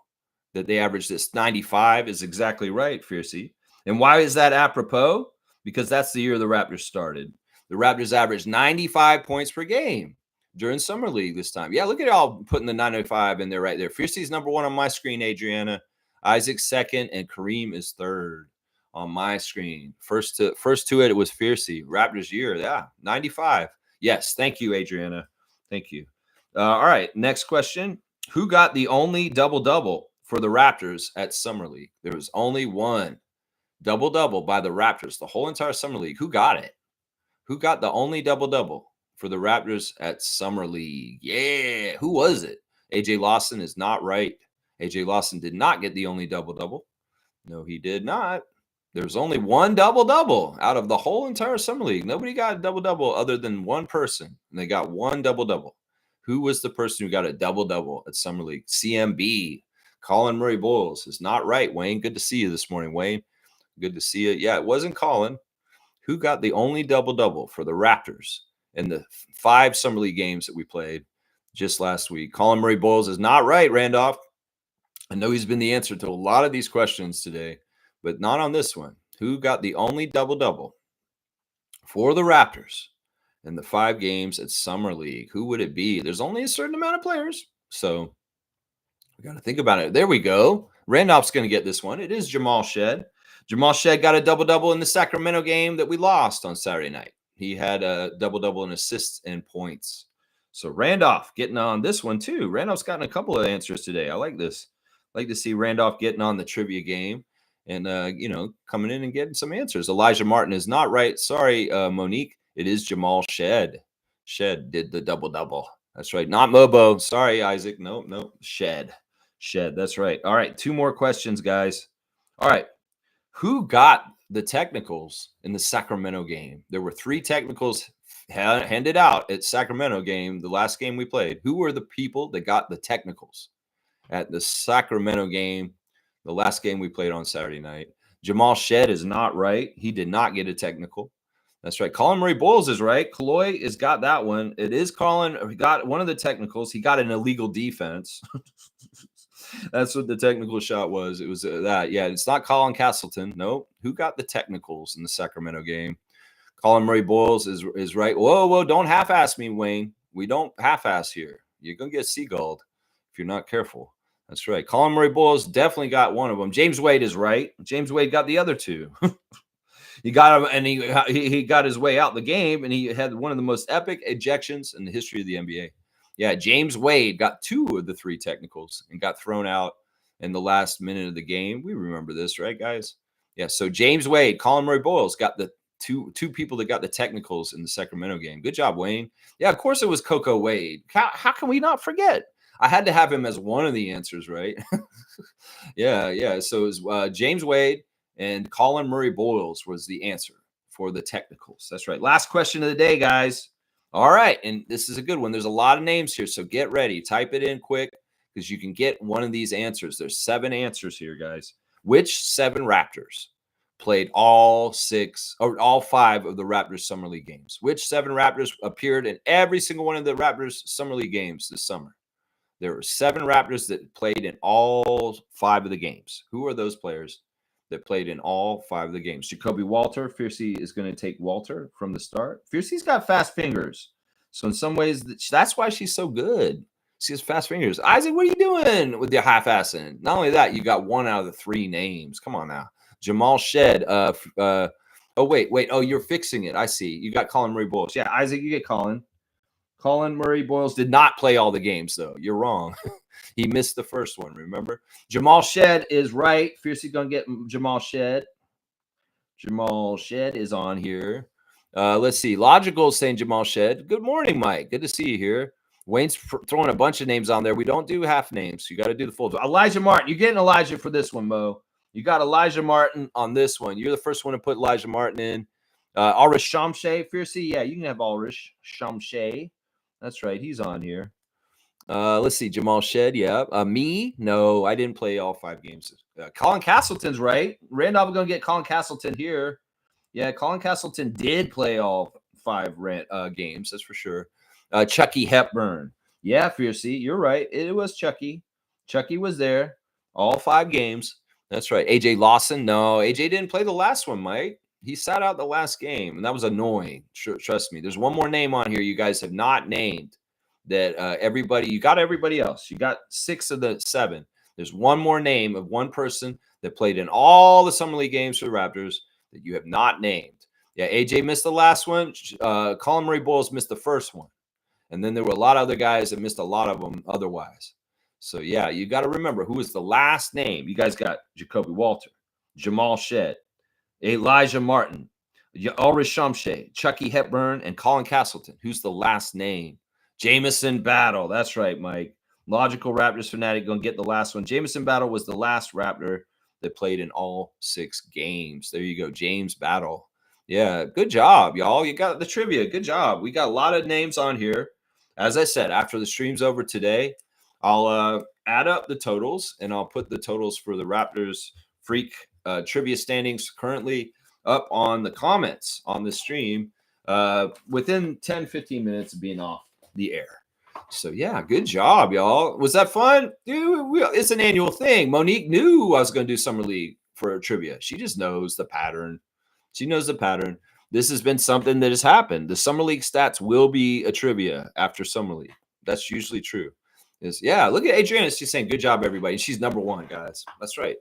that they averaged this. 95 is exactly right, Fiercey. And why is that apropos? Because that's the year the Raptors started. The Raptors averaged 95 points per game during Summer League this time. Yeah, look at y'all putting the 95 in there right there. Fiercey's number 1 on my screen, Adriana. Isaac's second, and Kareem is third on my screen. First to it was Fiercey. Raptors year, yeah, 95. Yes, thank you, Adriana. Thank you. All right, next question. Who got the only double-double for the Raptors at Summer League? There was only one double-double by the Raptors the whole entire Summer League. Who got it? Who got the only double-double for the Raptors at Summer League? Yeah, who was it? AJ Lawson is not right. AJ Lawson did not get the only double-double. No, he did not. There's only one double-double out of the whole entire Summer League. Nobody got a double-double other than one person, and they got one double-double. Who was the person who got a double-double at Summer League? CMB. Colin Murray Bowles is not right, Wayne. Good to see you this morning, Wayne. Good to see you. Yeah, it wasn't Colin. Who got the only double-double for the Raptors in the 5 Summer League games that we played just last week? Colin Murray Bowles is not right, Randolph. I know he's been the answer to a lot of these questions today, but not on this one. Who got the only double-double for the Raptors in the 5 games at Summer League. Who would it be? There's only a certain amount of players, so we got to think about it. There we go. Randolph's going to get this one. It is Jamal Shed. Jamal Shed got a double-double in the Sacramento game that we lost on Saturday night. He had a double-double in assists and points. So Randolph getting on this one too. Randolph's gotten a couple of answers today. I like this. I like to see Randolph getting on the trivia game and, coming in and getting some answers. Elijah Martin is not right. Sorry, Monique. It is Jamal Shed. Shed did the double-double. That's right. Not Mobo. Sorry, Isaac. Nope. Shed. That's right. All right. 2 more questions, guys. All right. Who got the technicals in the Sacramento game? There were 3 technicals handed out at Sacramento game, the last game we played. Who were the people that got the technicals at the Sacramento game, the last game we played on Saturday night? Jamal Shed is not right. He did not get a technical. That's right. Colin Murray Boyles is right. Kaloy has got that one. It is Colin. He got one of the technicals. He got an illegal defense. That's what the technical shot was. It was that. Yeah, it's not Colin Castleton. No. Who got the technicals in the Sacramento game? Colin Murray Boyles is right. Whoa. Don't half-ass me, Wayne. We don't half-ass here. You're going to get seagulled if you're not careful. That's right. Colin Murray Boyles definitely got one of them. James Wade is right. James Wade got the other 2. He got him, and he got his way out the game, and he had one of the most epic ejections in the history of the NBA. Yeah, James Wade got 2 of the 3 technicals and got thrown out in the last minute of the game. We remember this, right, guys? Yeah, so James Wade, Colin Murray Boyles got the two people that got the technicals in the Sacramento game. Good job, Wayne. Yeah, of course it was Coco Wade. How can we not forget? I had to have him as one of the answers, right? Yeah. So it was James Wade and Colin Murray Boyles was the answer for the technicals. That's right. Last question of the day, guys. All right. And this is a good one. There's a lot of names here, so get ready. Type it in quick because you can get one of these answers. There's 7 answers here, guys. Which 7 Raptors played all 5 of the Raptors Summer League games? Which 7 Raptors appeared in every single one of the Raptors Summer League games this summer? There were 7 Raptors that played in all 5 of the games. Who are those players that played in all 5 of the games? Jacoby Walter. Fiercy is going to take Walter from the start. Fiercy's got fast fingers. So in some ways, that's why she's so good. She has fast fingers. Isaac, what are you doing with your half-assing? Not only that, you got 1 out of the 3 names. Come on now. Jamal Shed. Wait. Oh, you're fixing it. I see. You got Colin Murray Boyles. Yeah, Isaac, you get Colin. Colin Murray Boyles did not play all the games, though. You're wrong. He missed the first one, remember? Jamal Shed is right. Fiercely going to get Jamal Shed. Jamal Shed is on here. Let's see. Logical is saying Jamal Shed. Good morning, Mike. Good to see you here. Wayne's throwing a bunch of names on there. We don't do half names. You got to do the full. Elijah Martin. You're getting Elijah for this one, Mo. You got Elijah Martin on this one. You're the first one to put Elijah Martin in. Ulrich Shamshay. Fiercely. Yeah, you can have Ulrich Shamshay. That's right. He's on here. Let's see. Jamal Shed. Yeah. Me? No, I didn't play all 5 games. Colin Castleton's right. Randolph is going to get Colin Castleton here. Yeah, Colin Castleton did play all 5 games. That's for sure. Chucky Hepburn. Yeah, Fiercy. You're right. It was Chucky. Chucky was there. All 5 games. That's right. AJ Lawson. No, AJ didn't play the last one, Mike. He sat out the last game, and that was annoying. Trust me. There's one more name on here you guys have not named that you got everybody else. You got 6 of the 7. There's one more name of one person that played in all the Summer League games for the Raptors that you have not named. Yeah, AJ missed the last one. Colin Murray Boyles missed the first one. And then there were a lot of other guys that missed a lot of them otherwise. So, yeah, you got to remember who is the last name. You guys got Jacoby Walter, Jamal Shed, Elijah Martin, Ulrich Shamshay, Chucky Hepburn, and Colin Castleton. Who's the last name? Jamison Battle. That's right, Mike. Logical Raptors fanatic going to get the last one. Jamison Battle was the last Raptor that played in all 6 games. There you go, James Battle. Yeah, good job, y'all. You got the trivia. Good job. We got a lot of names on here. As I said, after the stream's over today, I'll add up the totals, and I'll put the totals for the Raptors Freak trivia standings currently up on the comments on the stream within 10-15 minutes of being off the air. So, yeah, good job, y'all. Was that fun? Dude, it's an annual thing. Monique knew I was going to do Summer League for trivia. She just knows the pattern. She knows the pattern. This has been something that has happened. The summer league stats will be a trivia after summer league. That's usually true. Yeah, look at Adriana. She's saying, good job, everybody. She's number one, guys. That's right.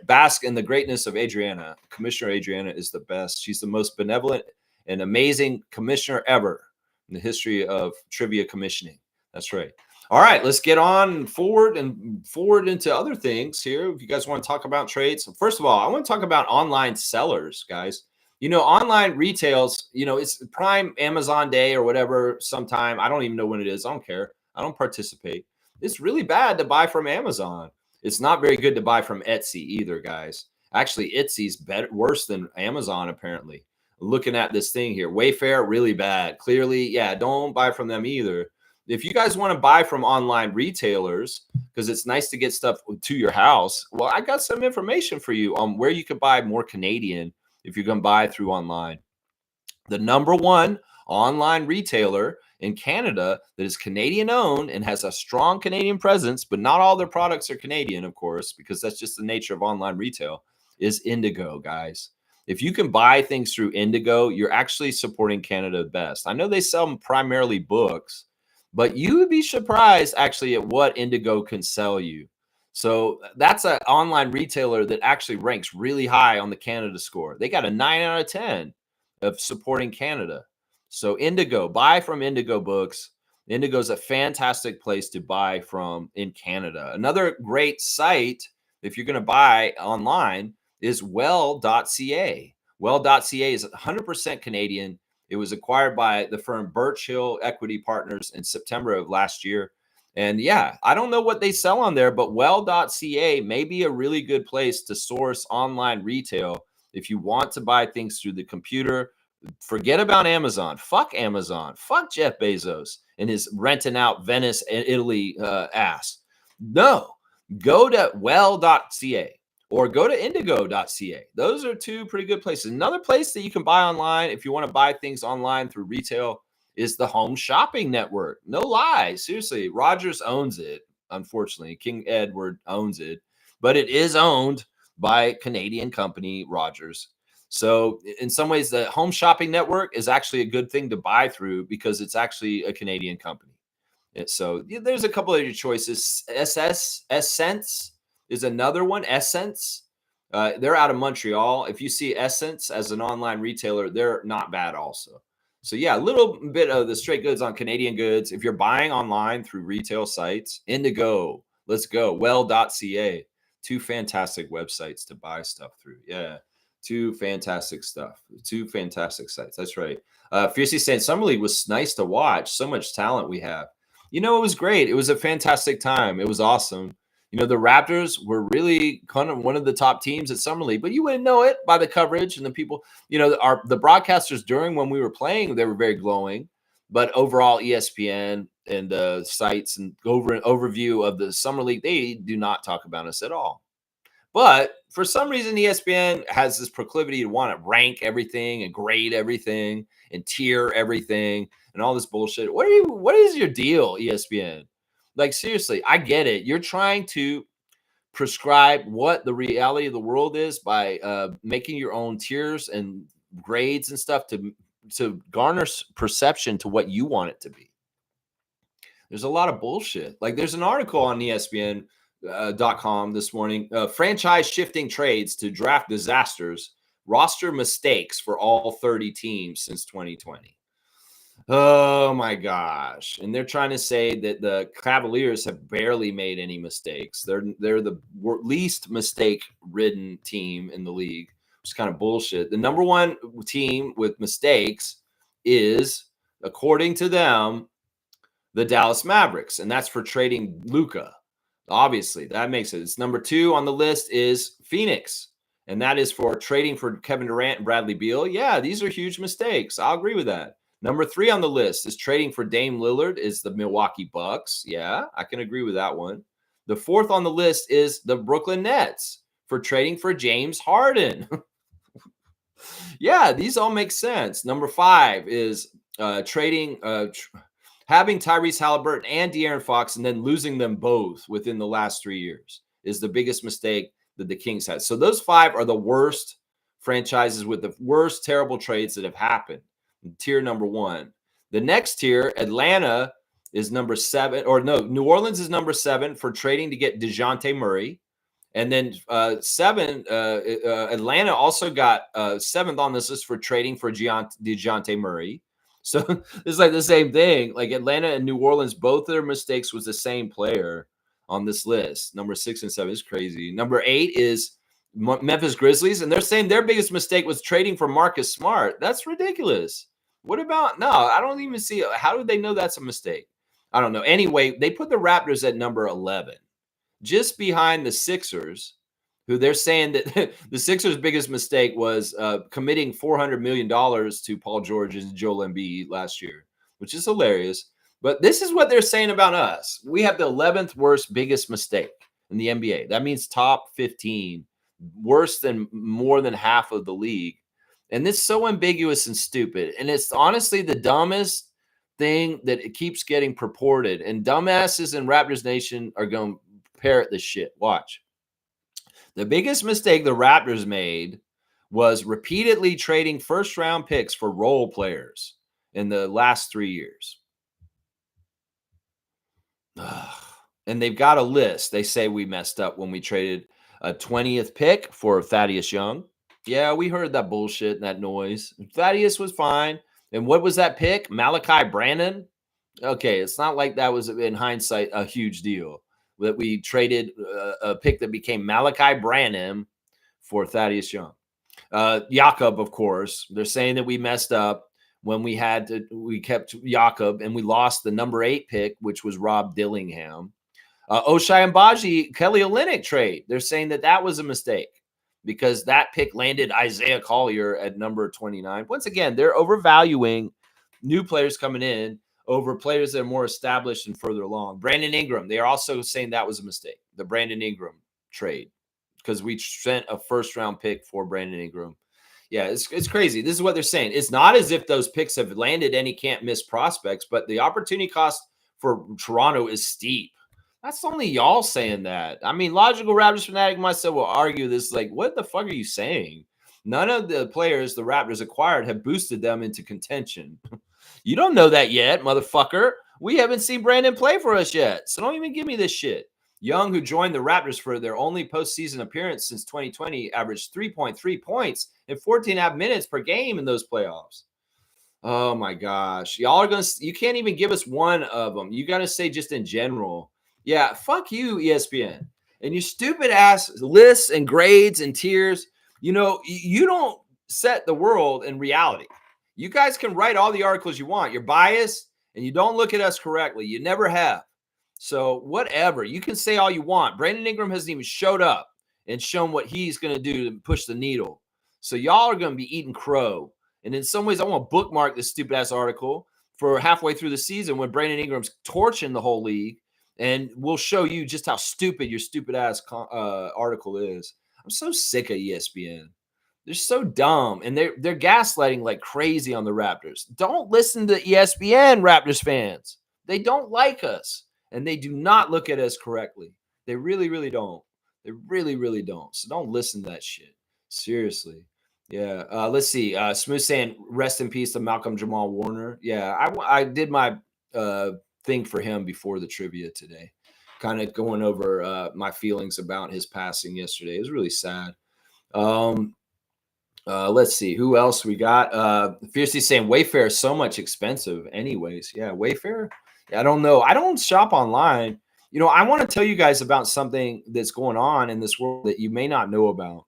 Bask in the greatness of Adriana. Commissioner Adriana is the best. She's the most benevolent and amazing commissioner ever in the history of trivia commissioning. That's right. All right, let's get on forward into other things here. If you guys want to talk about trades, first of all, I want to talk about online sellers, guys. Online retails, it's Prime Amazon Day or whatever sometime. I don't even know when it is. I don't care. I don't participate. It's really bad to buy from Amazon. It's not very good to buy from Etsy either, guys. Actually, Etsy's worse than Amazon, apparently. Looking at this thing here, Wayfair, really bad. Clearly, yeah, don't buy from them either. If you guys want to buy from online retailers, because it's nice to get stuff to your house, well, I got some information for you on where you could buy more Canadian if you're going to buy through online. The number one online retailer in Canada that is Canadian owned and has a strong Canadian presence, but not all their products are Canadian, of course, because that's just the nature of online retail, is Indigo, guys. If you can buy things through Indigo, you're actually supporting Canada best. I know they sell primarily books, but you would be surprised actually at what Indigo can sell you. So that's an online retailer that actually ranks really high on the Canada score. They got a 9 out of 10 of supporting Canada. So Indigo, buy from Indigo Books. Indigo is a fantastic place to buy from in Canada. Another great site, if you're going to buy online, is well.ca. Well.ca is 100% Canadian. It was acquired by the firm Birch Hill Equity Partners in September of last year. And yeah, I don't know what they sell on there, but well.ca may be a really good place to source online retail if you want to buy things through the computer. Forget about Amazon. Fuck Amazon. Fuck Jeff Bezos and his renting out Venice and Italy ass. No, go to well.ca or go to indigo.ca. Those are two pretty good places. Another place that you can buy online if you want to buy things online through retail is the Home Shopping Network. No lie. Seriously, Rogers owns it. Unfortunately, King Edward owns it, but it is owned by Canadian company Rogers. So in some ways, the Home Shopping Network is actually a good thing to buy through because it's actually a Canadian company. So there's a couple of your choices. Essence is another one. Essence. They're out of Montreal. If you see Essence as an online retailer, they're not bad also. So yeah, a little bit of the straight goods on Canadian goods. If you're buying online through retail sites, Indigo, let's go. Well.ca. Two fantastic websites to buy stuff through. Yeah. Two fantastic stuff. Two fantastic sites. That's right. Fiercely saying Summer League was nice to watch. So much talent we have. It was great. It was a fantastic time. It was awesome. The Raptors were really kind of one of the top teams at Summer League, but you wouldn't know it by the coverage and the people. The broadcasters during when we were playing, they were very glowing. But overall, ESPN and sites and overview of the Summer League, they do not talk about us at all. But for some reason, ESPN has this proclivity to want to rank everything and grade everything and tier everything and all this bullshit. What is your deal, ESPN? Like, seriously, I get it. You're trying to prescribe what the reality of the world is by making your own tiers and grades and stuff to garner perception to what you want it to be. There's a lot of bullshit. Like, there's an article on ESPN.com this morning, franchise shifting trades to draft disasters, roster mistakes for all 30 teams since 2020. Oh my gosh. And they're trying to say that the Cavaliers have barely made any mistakes. They're the least mistake-ridden team in the league, which is kind of bullshit. The number one team with mistakes is, according to them, the Dallas Mavericks, and that's for trading Luka. Obviously, that makes it. It's number two on the list is Phoenix, and that is for trading for Kevin Durant and Bradley Beal. Yeah, these are huge mistakes. I'll agree with that. Number three on the list is trading for Dame Lillard is the Milwaukee Bucks. Yeah, I can agree with that one. The fourth on the list is the Brooklyn Nets for trading for James Harden. Yeah, these all make sense. Number five is having Tyrese Halliburton and De'Aaron Fox and then losing them both within the last 3 years is the biggest mistake that the Kings had. So those five are the worst franchises with the worst terrible trades that have happened. Tier number 1. The next tier, Atlanta is number 7, or no, New Orleans is number 7 for trading to get DeJounte Murray. And then 7, Atlanta also got 7th on this list for trading for DeJounte Murray. So it's like the same thing. Like Atlanta and New Orleans, both of their mistakes was the same player on this list. Number 6 and 7 is crazy. Number 8 is Memphis Grizzlies, and they're saying their biggest mistake was trading for Marcus Smart. That's ridiculous. What about, no, I don't even see, how do they know that's a mistake? I don't know. Anyway, they put the Raptors at number 11, just behind the Sixers, who they're saying that the Sixers' biggest mistake was committing $400 million to Paul George and Joel Embiid last year, which is hilarious. But this is what they're saying about us. We have the 11th worst biggest mistake in the NBA. That means top 15, worse than more than half of the league. And it's so ambiguous and stupid. And it's honestly the dumbest thing that it keeps getting purported. And dumbasses in Raptors Nation are going to parrot this shit. Watch. The biggest mistake the Raptors made was repeatedly trading first-round picks for role players in the last 3 years. And they've got a list. They say we messed up when we traded a 20th pick for Thaddeus Young. Yeah, we heard that bullshit and that noise. Thaddeus was fine. And what was that pick? Malachi Branham? Okay, it's not like that was, in hindsight, a huge deal that we traded a pick that became Malachi Branham for Thaddeus Young. Jakob, of course, they're saying that we messed up when we kept Jakob and we lost the number 8 pick, which was Rob Dillingham. Ochai and Baji, Kelly Olynyk trade. They're saying that was a mistake because that pick landed Isaiah Collier at number 29. Once again, they're overvaluing new players coming in over players that are more established and further along. Brandon Ingram, they are also saying that was a mistake, the Brandon Ingram trade, because we sent a first-round pick for Brandon Ingram. Yeah, it's crazy. This is what they're saying. It's not as if those picks have landed any can't-miss prospects, but the opportunity cost for Toronto is steep. That's only y'all saying that. I mean, logical Raptors fanatic myself will argue this, like, what the fuck are you saying? None of the players the Raptors acquired have boosted them into contention. You don't know that yet, motherfucker. We haven't seen Brandon play for us yet, so don't even give me this shit. Young, who joined the Raptors for their only postseason appearance since 2020, averaged 3.3 points and 14.5 minutes per game in those playoffs. Oh, my gosh. Y'all are going to – you can't even give us one of them. You got to say just in general. Yeah, fuck you, ESPN. And your stupid-ass lists and grades and tiers. You know, you don't set the world in reality. You guys can write all the articles you want. You're biased, and you don't look at us correctly. You never have. So whatever. You can say all you want. Brandon Ingram hasn't even showed up and shown what he's going to do to push the needle. So y'all are going to be eating crow. And in some ways, I want to bookmark this stupid-ass article for halfway through the season when Brandon Ingram's torching the whole league. And we'll show you just how stupid your stupid-ass article is. I'm so sick of ESPN. They're so dumb, and they're gaslighting like crazy on the Raptors. Don't listen to ESPN, Raptors fans. They don't like us, and they do not look at us correctly. They really, really don't. They really, really don't. So don't listen to that shit. Seriously. Yeah. Let's see. Smooth saying, rest in peace to Malcolm Jamal Warner. Yeah, I did my thing for him before the trivia today, kind of going over my feelings about his passing yesterday. It was really sad. Let's see who else we got. Fiercely saying Wayfair is so much expensive anyways. Yeah, Wayfair. I don't know. I don't shop online. You know, I want to tell you guys about something that's going on in this world that you may not know about.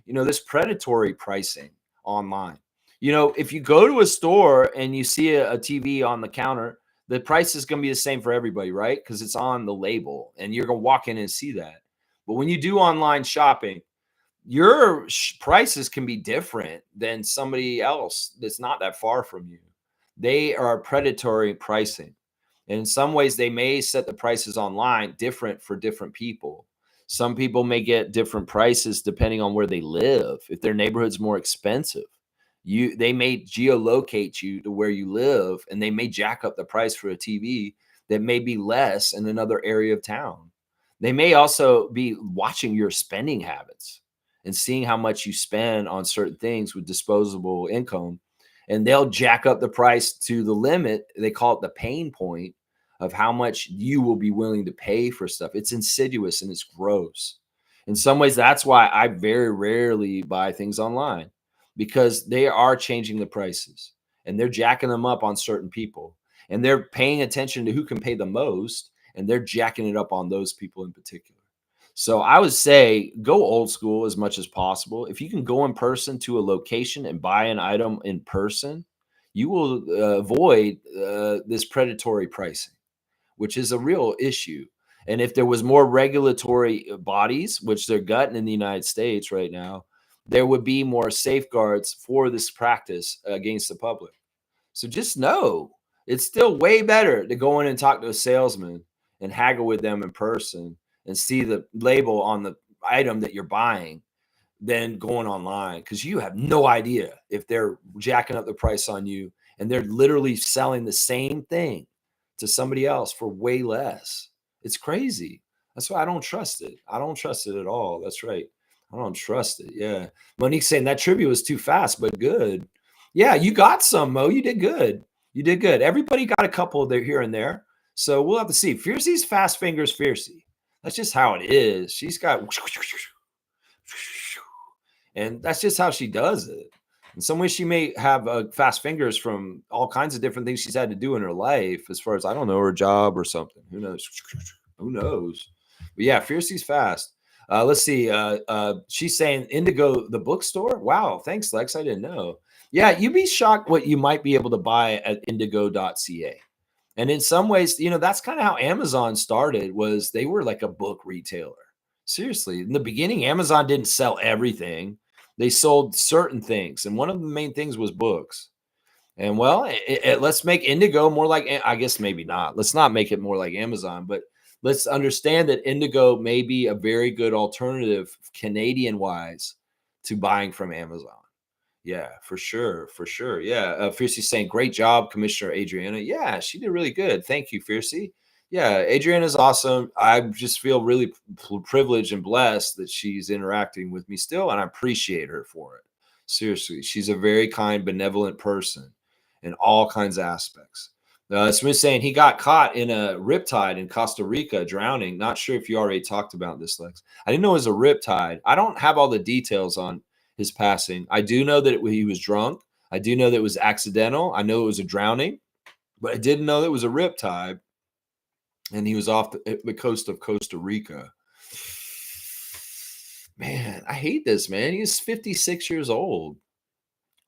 You know, this predatory pricing online. You know, if you go to a store and you see a TV on the counter, the price is going to be the same for everybody, right? Because it's on the label and you're going to walk in and see that. But when you do online shopping, your prices can be different than somebody else that's not that far from you. They are predatory pricing. And in some ways, they may set the prices online different for different people. Some people may get different prices depending on where they live. If their neighborhood's more expensive, they may geolocate you to where you live, and they may jack up the price for a TV that may be less in another area of town. They may also be watching your spending habits and seeing how much you spend on certain things with disposable income. And they'll jack up the price to the limit. They call it the pain point of how much you will be willing to pay for stuff. It's insidious and it's gross. In some ways, that's why I very rarely buy things online, because they are changing the prices and they're jacking them up on certain people, and they're paying attention to who can pay the most, and they're jacking it up on those people in particular. So I would say go old school as much as possible. If you can go in person to a location and buy an item in person, you will avoid this predatory pricing, which is a real issue. And if there was more regulatory bodies, which they're gutting in the United States right now, there would be more safeguards for this practice against the public. So just know it's still way better to go in and talk to a salesman and haggle with them in person and see the label on the item that you're buying than going online, because you have no idea if they're jacking up the price on you and they're literally selling the same thing to somebody else for way less. It's crazy. That's why I don't trust it. I don't trust it at all. That's right. I don't trust it. Yeah. Monique's saying that trivia was too fast, but good. Yeah, you got some, Mo. You did good. You did good. Everybody got a couple there here and there. So we'll have to see. Fiercey's fast fingers, Fiercey. That's just how it is. She's got, and that's just how she does it. In some ways, she may have fast fingers from all kinds of different things she's had to do in her life, as far as, I don't know, her job or something. Who knows? Who knows? But yeah, Fiercey's fast. Let's see. She's saying Indigo, the bookstore. Wow. Thanks, Lex. I didn't know. Yeah, you'd be shocked what you might be able to buy at indigo.ca. And in some ways, that's kind of how Amazon started, was they were like a book retailer. Seriously. In the beginning, Amazon didn't sell everything. They sold certain things. And one of the main things was books. And well, let's make Indigo more like, I guess maybe not. Let's not make it more like Amazon, but let's understand that Indigo may be a very good alternative, Canadian-wise, to buying from Amazon. Yeah, for sure. For sure. Yeah. Fiercey's saying, great job, Commissioner Adriana. Yeah, she did really good. Thank you, Fiercey. Yeah, Adriana's awesome. I just feel really privileged and blessed that she's interacting with me still, and I appreciate her for it. Seriously, she's a very kind, benevolent person in all kinds of aspects. Smith's saying he got caught in a riptide in Costa Rica, drowning. Not sure if you already talked about this, Lex. I didn't know it was a riptide. I don't have all the details on his passing. I do know that he was drunk. I do know that it was accidental. I know it was a drowning, but I didn't know that it was a riptide. And he was off the coast of Costa Rica. Man, I hate this, man. He's 56 years old.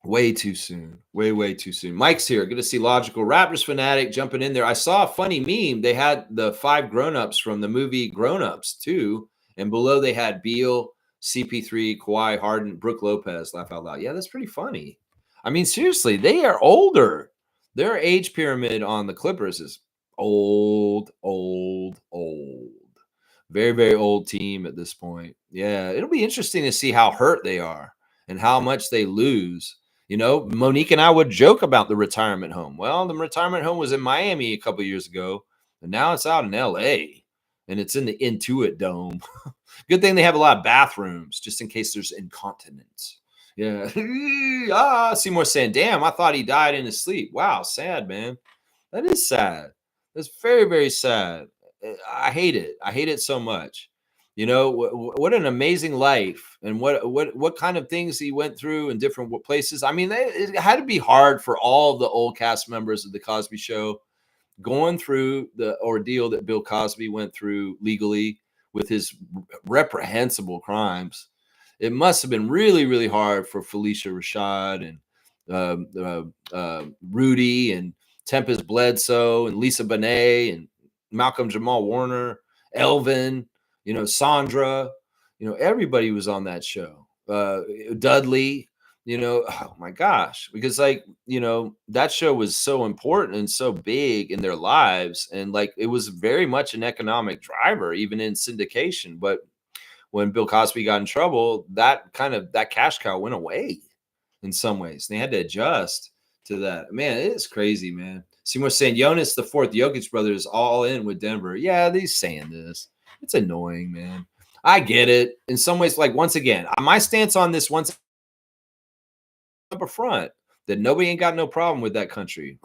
Way too soon. Way too soon. Mike's here. Good to see Logical Raptors fanatic jumping in there. I saw a funny meme. They had the 5 grown-ups from the movie Grown Ups too, and below they had Beal, CP3, Kawhi, Harden, Brooke Lopez. Laugh out loud. Yeah, that's pretty funny. I mean, seriously, they are older. Their age pyramid on the Clippers is old. Very, very old team at this point. Yeah, it'll be interesting to see how hurt they are and how much they lose. Monique and I would joke about the retirement home. Well, the retirement home was in Miami a couple years ago, and now it's out in LA, and it's in the Intuit Dome. Good thing they have a lot of bathrooms, just in case there's incontinence. Yeah. Seymour saying, damn, I thought he died in his sleep. Wow, sad, man. That is sad. That's very, very sad. I hate it. I hate it so much. What an amazing life, and what kind of things he went through in different places. I mean, it had to be hard for all the old cast members of the Cosby Show, going through the ordeal that Bill Cosby went through legally with his reprehensible crimes. It must have been really, really hard for Felicia Rashad and Rudy and Tempest Bledsoe and Lisa Bonet and Malcolm Jamal Warner, Elvin, Sandra, everybody was on that show. Dudley, oh my gosh, because that show was so important and so big in their lives. And it was very much an economic driver, even in syndication. But when Bill Cosby got in trouble, that cash cow went away in some ways. They had to adjust to that. Man, it's crazy, man. Seymour saying Jonas, the 4th Jokic brother, is all in with Denver. Yeah, he's saying this. It's annoying, man. I get it. In some ways, like once again, my stance on this once up a front that nobody ain't got no problem with that country.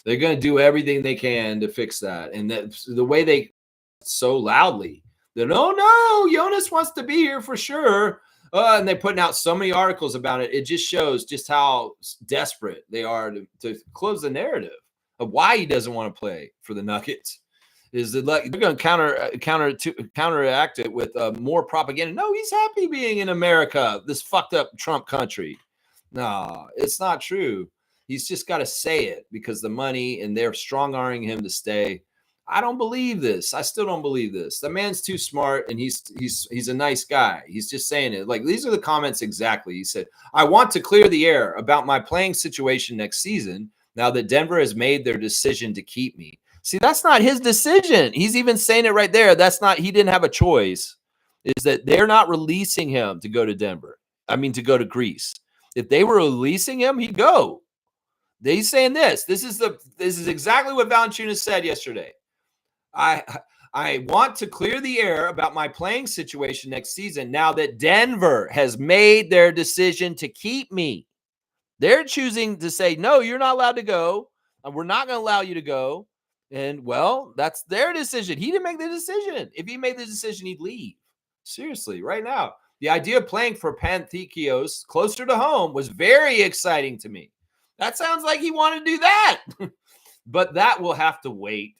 They're going to do everything they can to fix that. And that the way they so loudly that, oh no, Jonas wants to be here for sure. And they're putting out so many articles about it. It just shows just how desperate they are to close the narrative of why he doesn't want to play for the Nuggets. Is that like they're going to counteract it with more propaganda? No, he's happy being in America, this fucked up Trump country. No, it's not true. He's just got to say it because the money and they're strong arming him to stay. I don't believe this. I still don't believe this. The man's too smart and he's a nice guy. He's just saying it. Like these are the comments exactly. He said, "I want to clear the air about my playing situation next season now that Denver has made their decision to keep me." See, that's not his decision. He's even saying it right there. That's not, he didn't have a choice. Is that they're not releasing him to go to Denver. I mean, to go to Greece. If they were releasing him, he'd go. He's saying this. This is exactly what Valanciunas said yesterday. I want to clear the air about my playing situation next season now that Denver has made their decision to keep me. They're choosing to say, no, you're not allowed to go. And we're not going to allow you to go. And, well, that's their decision. He didn't make the decision. If he made the decision, he'd leave. Seriously, right now. The idea of playing for Panthikos closer to home was very exciting to me. That sounds like he wanted to do that. But that will have to wait.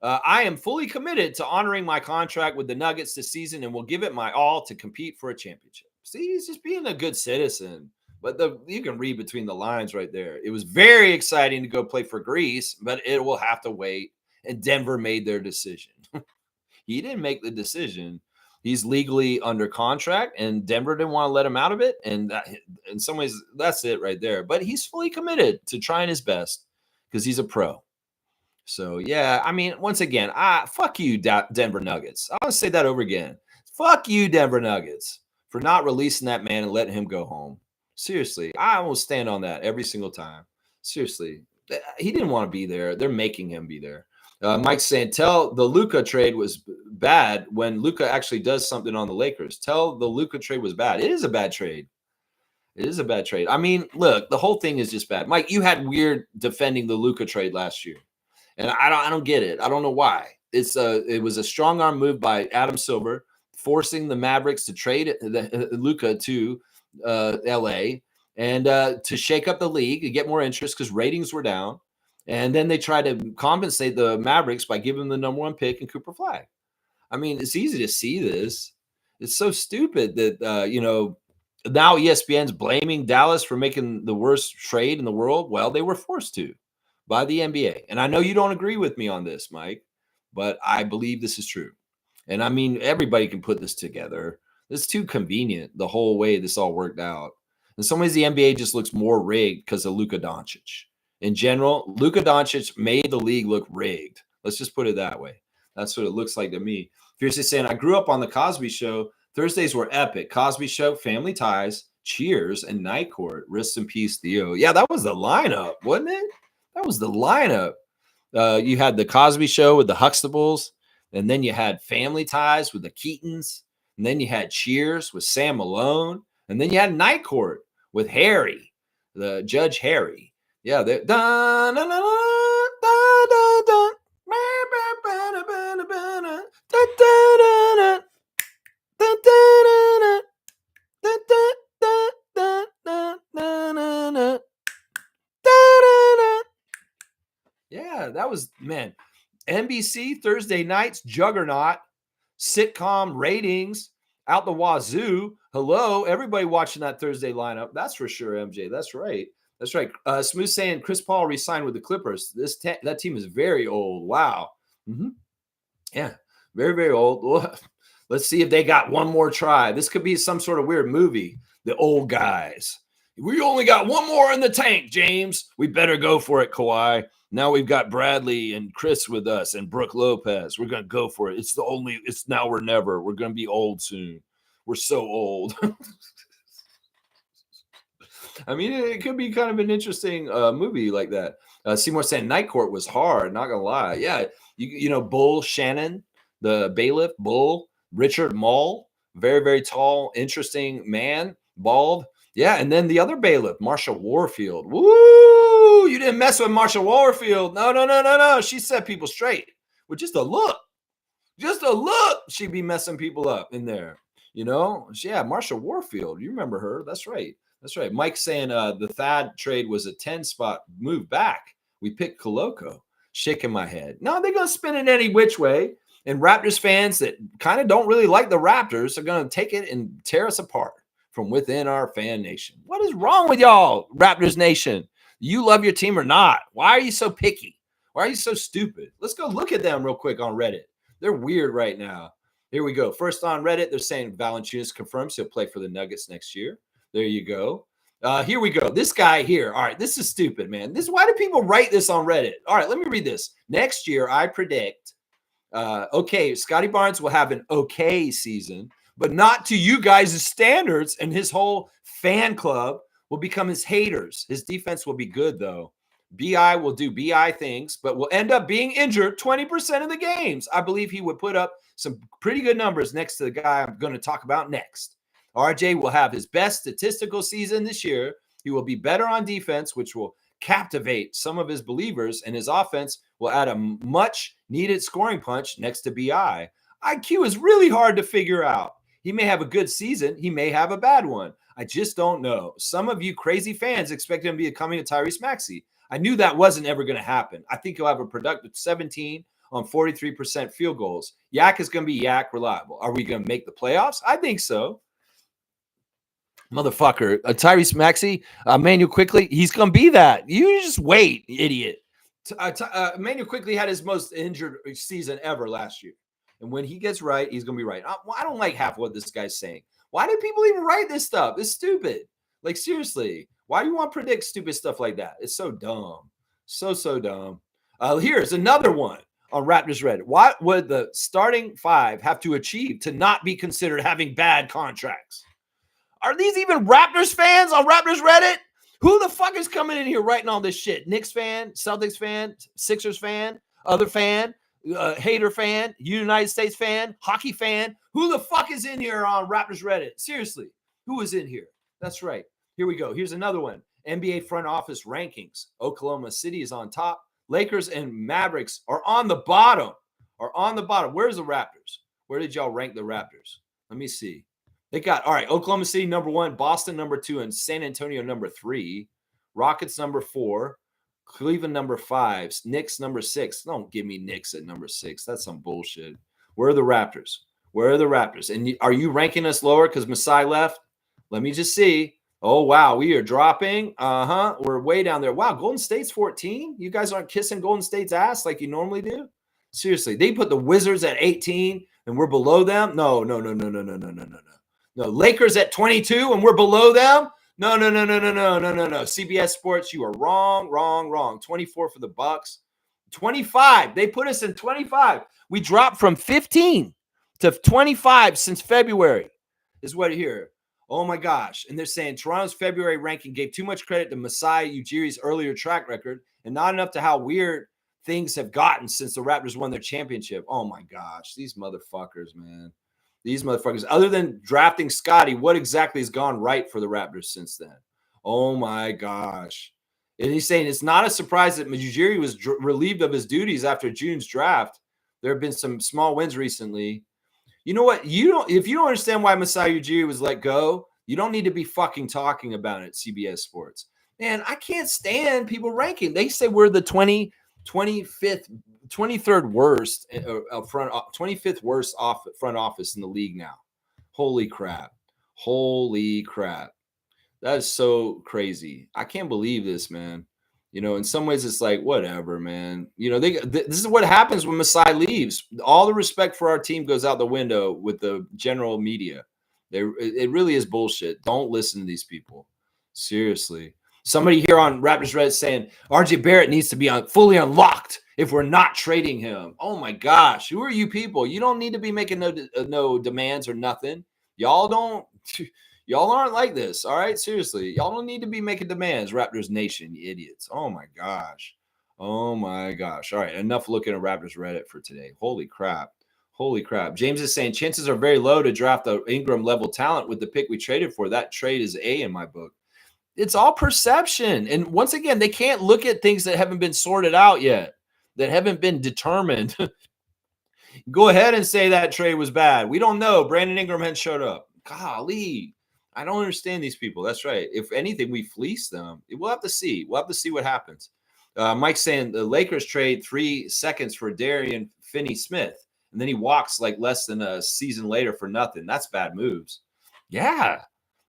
I am fully committed to honoring my contract with the Nuggets this season and will give it my all to compete for a championship. See, he's just being a good citizen. But you can read between the lines right there. It was very exciting to go play for Greece, but it will have to wait. And Denver made their decision. He didn't make the decision. He's legally under contract, and Denver didn't want to let him out of it. And that, in some ways, that's it right there. But he's fully committed to trying his best because he's a pro. So, yeah, I mean, once again, fuck you, Denver Nuggets. I want to say that over again. Fuck you, Denver Nuggets, for not releasing that man and letting him go home. Seriously, I will stand on that every single time. Seriously, he didn't want to be there. They're making him be there. Mike's saying, tell the Luka trade was bad when Luka actually does something on the Lakers. Tell the Luka trade was bad. It is a bad trade. It is a bad trade. I mean, look, the whole thing is just bad. Mike, you had weird defending the Luka trade last year. And I don't get it. I don't know why. It was a strong arm move by Adam Silver, forcing the Mavericks to trade Luka to LA and to shake up the league and get more interest because ratings were down. And then they tried to compensate the Mavericks by giving them the #1 pick in Cooper Flag. I mean, it's easy to see this. It's so stupid that now ESPN's blaming Dallas for making the worst trade in the world. Well, they were forced to by the NBA. And I know you don't agree with me on this, Mike, but I believe this is true. And I mean, everybody can put this together. It's too convenient the whole way this all worked out. In some ways, the NBA just looks more rigged because of Luka Doncic. In general, Luka Doncic made the league look rigged. Let's just put it that way. That's what it looks like to me. Fiercely saying, I grew up on the Cosby Show. Thursdays were epic. Cosby Show, Family Ties, Cheers, and Night Court. Rest in peace, Theo. Yeah, that was the lineup, wasn't it? That was the lineup. You had the Cosby Show with the Huxtables, and then you had Family Ties with the Keatons, and then you had Cheers with Sam Malone, and then you had Night Court with Harry, the Judge Harry. Yeah, yeah, that was, man, NBC Thursday nights juggernaut, sitcom ratings out the wazoo. Hello, everybody watching that Thursday lineup. That's for sure, MJ. That's right. That's right. Smooth saying Chris Paul re-signed with the Clippers. That team is very old. Wow. Mm-hmm. Yeah, very, very old. Let's see if they got one more try. This could be some sort of weird movie. The old guys. We only got one more in the tank, James. We better go for it, Kawhi. Now we've got Bradley and Chris with us and Brooke Lopez. We're going to go for it. It's now or never. We're going to be old soon. We're so old. I mean, it could be kind of an interesting movie like that. Seymour saying Night Court was hard, not going to lie. Yeah, you know, Bull Shannon, the bailiff, Bull. Richard Mull, very, very tall, interesting man, bald. Yeah, and then the other bailiff, Marsha Warfield. Woo! You didn't mess with Marsha Warfield. No, no, no, no, no. She set people straight with just a look. Just a look. She'd be messing people up in there. Yeah, Marsha Warfield. You remember her. That's right. That's right. Mike's saying the Thad trade was a 10 spot move back. We picked Koloko. Shaking my head. No, they're going to spin it any which way. And Raptors fans that kind of don't really like the Raptors are going to take it and tear us apart from within our fan nation. What is wrong with y'all, Raptors Nation? You love your team or not? Why are you so picky? Why are you so stupid? Let's go look at them real quick on Reddit. They're weird right now. Here we go. First on Reddit, they're saying Valanciunas confirms he'll play for the Nuggets next year. There you go. Here we go. This guy here. All right, this is stupid, man. Why do people write this on Reddit? All right, let me read this. Next year, I predict, Scotty Barnes will have an okay season, but not to you guys' standards, and his whole fan club will become his haters. His defense will be good, though. BI will do BI things, but will end up being injured 20% of the games. I believe he would put up some pretty good numbers next to the guy I'm going to talk about next. RJ will have his best statistical season this year. He will be better on defense, which will captivate some of his believers, and his offense will add a much needed scoring punch next to BI. IQ is really hard to figure out. He may have a good season. He may have a bad one. I just don't know. Some of you crazy fans expect him to be becoming a Tyrese Maxey. I knew that wasn't ever going to happen. I think he'll have a productive 17 on 43% field goals. Yak is going to be Yak reliable. Are we going to make the playoffs? I think so. Motherfucker. Tyrese Maxey, Emmanuel Quickly, he's going to be that. You just wait, idiot. Emmanuel Quickly had his most injured season ever last year. And when he gets right, he's going to be right. I don't like half what this guy's saying. Why do people even write this stuff? It's stupid. Like, seriously. Why do you want to predict stupid stuff like that? It's so dumb. So dumb. Here's another one on Raptors Reddit. What would the starting five have to achieve to not be considered having bad contracts? Are these even Raptors fans on Raptors Reddit? Who the fuck is coming in here writing all this shit? Knicks fan, Celtics fan, Sixers fan, other fan, hater fan, United States fan, hockey fan. Who the fuck is in here on Raptors Reddit? Seriously, who is in here? That's right. Here we go. Here's another one. NBA front office rankings. Oklahoma City is on top. Lakers and Mavericks are on the bottom. Where's the Raptors? Where did y'all rank the Raptors? Let me see. They got, all right, Oklahoma City number 1, Boston number 2, and San Antonio number 3. Rockets number 4. Cleveland number 5. Knicks number 6. Don't give me Knicks at number 6. That's some bullshit. Where are the Raptors? And are you ranking us lower because Masai left? Let me just see. Oh, wow. We are dropping. We're way down there. Wow. Golden State's 14. You guys aren't kissing Golden State's ass like you normally do. Seriously. They put the Wizards at 18 and we're below them. No. Lakers at 22 and we're below them. No. CBS Sports, you are wrong. 24 for the Bucks. 25. They put us in 25. We dropped from 15 to 25 since February. Is what here. Oh my gosh. And they're saying Toronto's February ranking gave too much credit to Masai Ujiri's earlier track record and not enough to how weird things have gotten since the Raptors won their championship. Oh my gosh. These motherfuckers, man. These motherfuckers. Other than drafting Scotty, what exactly has gone right for the Raptors since then? Oh my gosh. And he's saying it's not a surprise that Ujiri was relieved of his duties after June's draft. There have been some small wins recently. You know what? If you don't understand why Masai Ujiri was let go, you don't need to be fucking talking about it, CBS Sports. Man, I can't stand people ranking. They say we're the 23rd worst 25th worst front office in the league now. Holy crap. That is so crazy. I can't believe this, man. In some ways it's like, whatever, man. This is what happens when Masai leaves. All the respect for our team goes out the window with the general media. It really is bullshit. Don't listen to these people. Seriously. Somebody here on Raptors Reddit saying RJ Barrett needs to be fully unlocked if we're not trading him. Oh my gosh. Who are you people? You don't need to be making no demands or nothing. Y'all aren't like this. All right. Seriously. Y'all don't need to be making demands. Raptors Nation, you idiots. Oh my gosh. All right. Enough looking at Raptors Reddit for today. Holy crap. Holy crap. James is saying chances are very low to draft the Ingram level talent with the pick we traded for. That trade is A in my book. It's all perception. And once again, they can't look at things that haven't been sorted out yet, that haven't been determined. Go ahead and say that trade was bad. We don't know. Brandon Ingram hadn't showed up. Golly, I don't understand these people. That's right. If anything, we fleece them. We'll have to see. We'll have to see what happens. Mike's saying the Lakers trade 3 seconds for Darian Finney-Smith, and then he walks like less than a season later for nothing. That's bad moves. Yeah,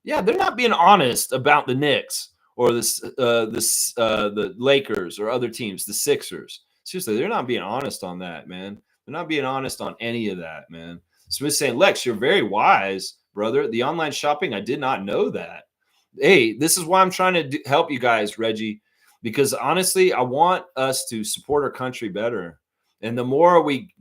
they're not being honest about the Knicks or the Lakers or other teams, the Sixers. Seriously, they're not being honest on that, man. They're not being honest on any of that, man. Smith's saying, Lex, you're very wise, brother. The online shopping, I did not know that. Hey, this is why I'm trying to help you guys, Reggie, because honestly, I want us to support our country better. And the more we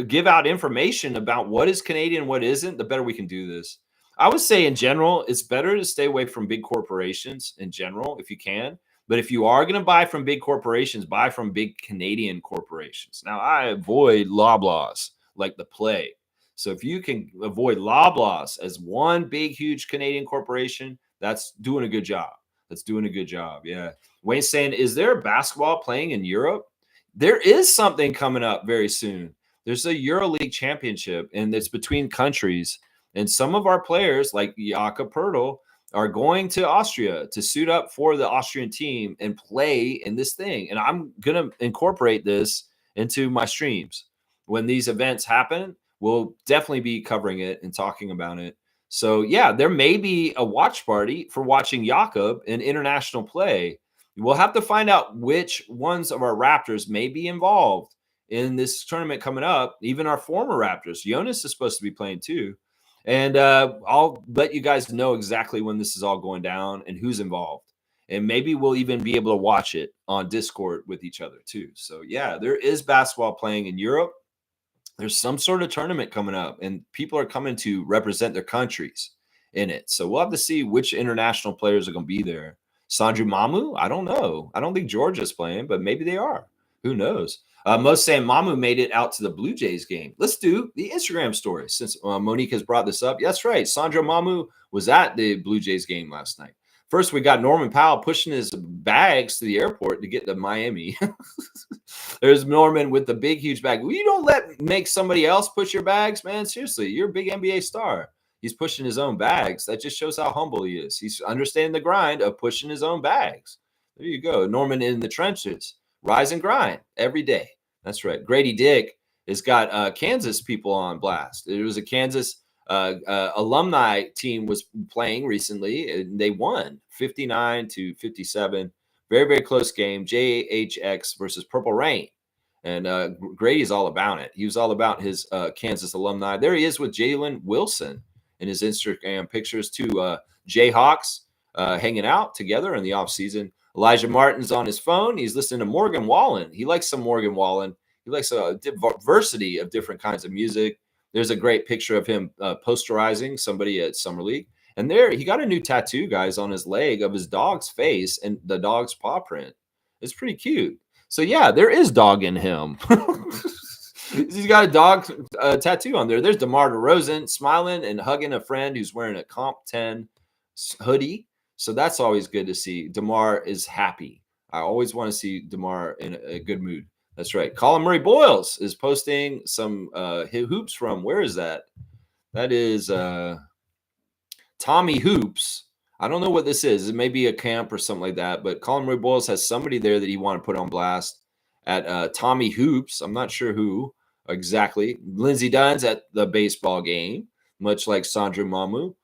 give out information about what is Canadian, what isn't, the better we can do this. I would say in general, it's better to stay away from big corporations in general, if you can. But if you are going to buy from big corporations, buy from big Canadian corporations. Now, I avoid Loblaws like the plague. So if you can avoid Loblaws as one big, huge Canadian corporation, that's doing a good job. That's doing a good job. Yeah. Wayne's saying, is there basketball playing in Europe? There is something coming up very soon. There's a EuroLeague championship, and it's between countries. And some of our players, like Jakob Poeltl, are going to Austria to suit up for the Austrian team and play in this thing. And I'm going to incorporate this into my streams. When these events happen, we'll definitely be covering it and talking about it. So, yeah, there may be a watch party for watching Jakob in international play. We'll have to find out which ones of our Raptors may be involved in this tournament coming up. Even our former Raptors. Jonas is supposed to be playing too. And I'll let you guys know exactly when this is all going down and who's involved. And maybe we'll even be able to watch it on Discord with each other too. So, yeah, there is basketball playing in Europe. There's some sort of tournament coming up, and people are coming to represent their countries in it. So we'll have to see which international players are going to be there. Sandro Mamu? I don't know. I don't think Georgia's playing, but maybe they are. Who knows? Most saying Mamu made it out to the Blue Jays game. Let's do the Instagram story since Monique has brought this up. That's right. Sandro Mamu was at the Blue Jays game last night. First, we got Norman Powell pushing his bags to the airport to get to Miami. There's Norman with the big, huge bag. Well, you don't make somebody else push your bags, man. Seriously, you're a big NBA star. He's pushing his own bags. That just shows how humble he is. He's understanding the grind of pushing his own bags. There you go. Norman in the trenches. Rise and grind every day. That's right. Grady Dick has got Kansas people on blast. There was a Kansas alumni team was playing recently, and they won 59-57. Very, very close game. JHX versus Purple Rain. And Grady's all about it. He was all about his Kansas alumni. There he is with Jalen Wilson in his Instagram pictures. Two Jayhawks hanging out together in the offseason. Elijah Martin's on his phone. He's listening to Morgan Wallen. He likes some Morgan Wallen. He likes a diversity of different kinds of music. There's a great picture of him posterizing somebody at Summer League. And there, he got a new tattoo, guys, on his leg of his dog's face and the dog's paw print. It's pretty cute. So, yeah, there is dog in him. He's got a dog tattoo on there. There's DeMar DeRozan smiling and hugging a friend who's wearing a Comp 10 hoodie. So that's always good to see. DeMar is happy. I always want to see DeMar in a good mood. That's right. Colin Murray Boyles is posting some hoops from, where is that? That is Tommy Hoops. I don't know what this is. It may be a camp or something like that, but Colin Murray Boyles has somebody there that he want to put on blast at Tommy Hoops. I'm not sure who exactly. Lindsey Dunn's at the baseball game, much like Sandro Mamu.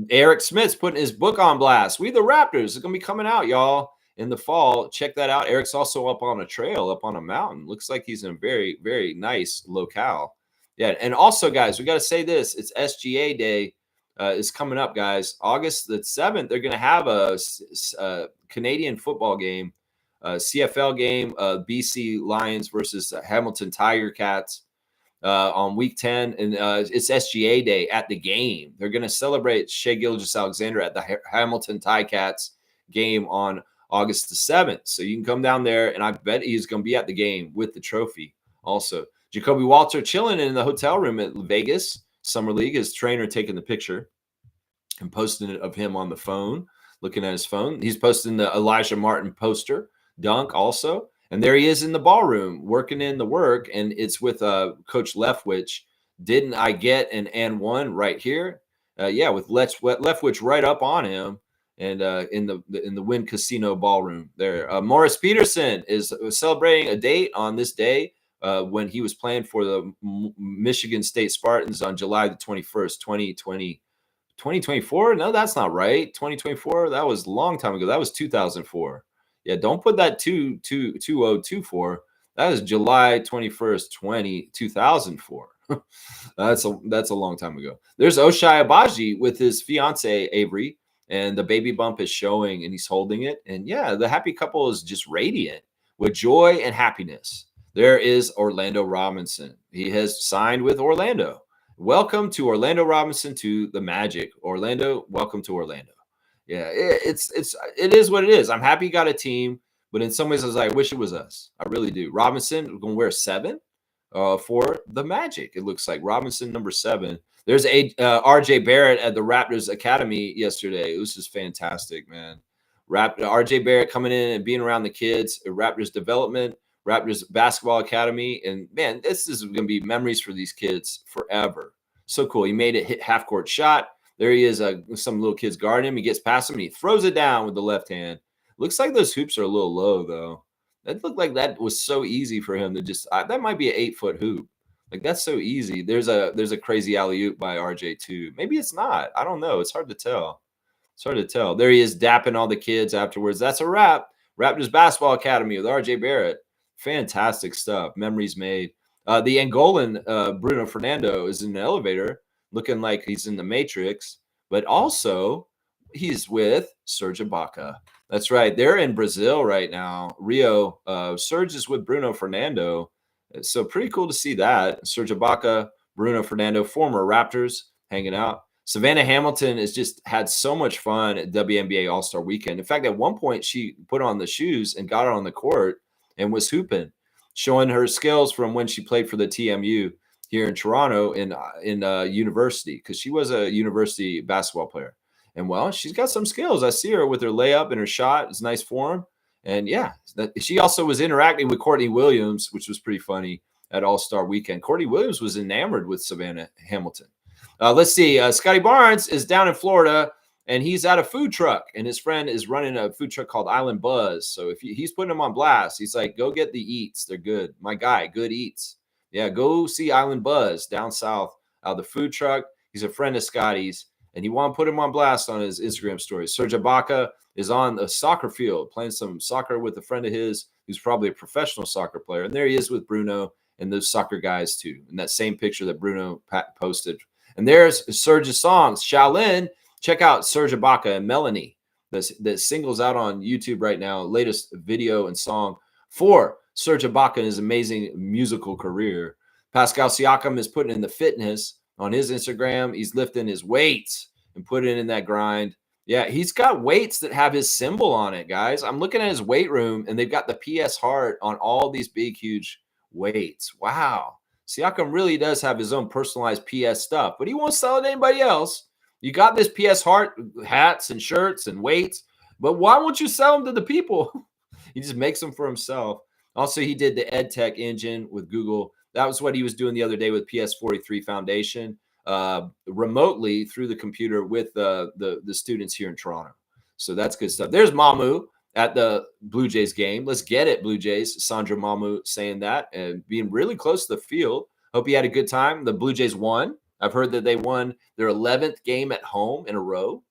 Eric Smith's putting his book on blast. We the Raptors is going to be coming out, y'all, in the fall. Check that out. Eric's also up on a trail, up on a mountain. Looks like he's in a very, very nice locale. Yeah, and also, guys, we got to say this. It's SGA Day. Is coming up, guys. August the 7th, they're going to have a Canadian football game, CFL game, BC Lions versus Hamilton Tiger Cats on week 10. And it's SGA Day at the game. They're going to celebrate Shea Gilgeous-Alexander at the Hamilton Ticats game on August the 7th. So you can come down there, and I bet he's going to be at the game with the trophy also. Jacoby Walter chilling in the hotel room at Vegas Summer League. His trainer taking the picture and posting it of him on the phone, looking at his phone. He's posting the Elijah Martin poster dunk also. And there he is in the ballroom working in the work. And it's with Coach Leftwich. Didn't I get an and one right here? Yeah, with Leftwich right up on him. And in the Wynn Casino ballroom there. Morris Peterson is celebrating a date on this day when he was playing for the Michigan State Spartans on July the 21st, 2020. 2024? No, that's not right. 2024? That was a long time ago. That was 2004. Yeah, don't put that 2024. That is July 21st, 2004. That's a long time ago. There's Oshai Abaji with his fiance Avery, and the baby bump is showing, and he's holding it. And yeah, the happy couple is just radiant with joy and happiness. There is Orlando Robinson. He has signed with Orlando. Welcome to Orlando Robinson to the Magic. Orlando, welcome to Orlando. Yeah, it is what it is. I'm happy he got a team, but in some ways, I was like, I wish it was us. I really do. Robinson, we're gonna wear 7 for the Magic. It looks like Robinson number 7. There's RJ Barrett at the Raptors Academy yesterday. It was just fantastic, man. RJ Barrett coming in and being around the kids, Raptors development. Raptors Basketball Academy. And man, this is going to be memories for these kids forever. So cool. He made it hit half-court shot. There he is. Some little kid's guarding him. He gets past him and he throws it down with the left hand. Looks like those hoops are a little low, though. That looked like that was so easy for him to just that might be an 8-foot hoop. Like, that's so easy. There's a crazy alley-oop by RJ too. Maybe it's not. I don't know. It's hard to tell. There he is dapping all the kids afterwards. That's a wrap. Raptors Basketball Academy with RJ Barrett. Fantastic stuff. Memories made. The Angolan Bruno Fernando is in the elevator looking like he's in the Matrix, but also he's with Serge Ibaka. That's right. They're in Brazil right now. Rio. Serge is with Bruno Fernando. So pretty cool to see that. Serge Ibaka, Bruno Fernando, former Raptors hanging out. Savannah Hamilton has just had so much fun at WNBA All-Star Weekend. In fact, at one point, she put on the shoes and got on the court and was hooping, showing her skills from when she played for the TMU here in Toronto in university, because she was a university basketball player. And, well, she's got some skills. I see her with her layup and her shot. It's nice form. And, yeah, she also was interacting with Courtney Williams, which was pretty funny at All-Star Weekend. Courtney Williams was enamored with Savannah Hamilton. Let's see. Scotty Barnes is down in Florida. And he's at a food truck, and his friend is running a food truck called Island Buzz. So if he's putting them on blast, he's like, go get the eats. They're good. My guy, good eats. Yeah, go see Island Buzz down south out of the food truck. He's a friend of Scotty's, and he want to put him on blast on his Instagram stories. Serge Ibaka is on a soccer field playing some soccer with a friend of his who's probably a professional soccer player. And there he is with Bruno and those soccer guys too. And that same picture that Bruno posted. And there's Serge's songs. Shaolin. Check out Serge Ibaka and Melanie. The singles out on YouTube right now. Latest video and song for Serge Ibaka and his amazing musical career. Pascal Siakam is putting in the fitness on his Instagram. He's lifting his weights and putting in that grind. Yeah, he's got weights that have his symbol on it, guys. I'm looking at his weight room, and they've got the PS Heart on all these big, huge weights. Wow. Siakam really does have his own personalized PS stuff, but he won't sell it to anybody else. You got this PS Heart hats and shirts and weights, but why won't you sell them to the people? He just makes them for himself. Also, he did the EdTech engine with Google. That was what he was doing the other day with PS43 Foundation, remotely through the computer with the students here in Toronto. So that's good stuff. There's Mamu at the Blue Jays game. Let's get it, Blue Jays. Sandra Mamu saying that and being really close to the field. Hope you had a good time. The Blue Jays won. I've heard that they won their 11th game at home in a row,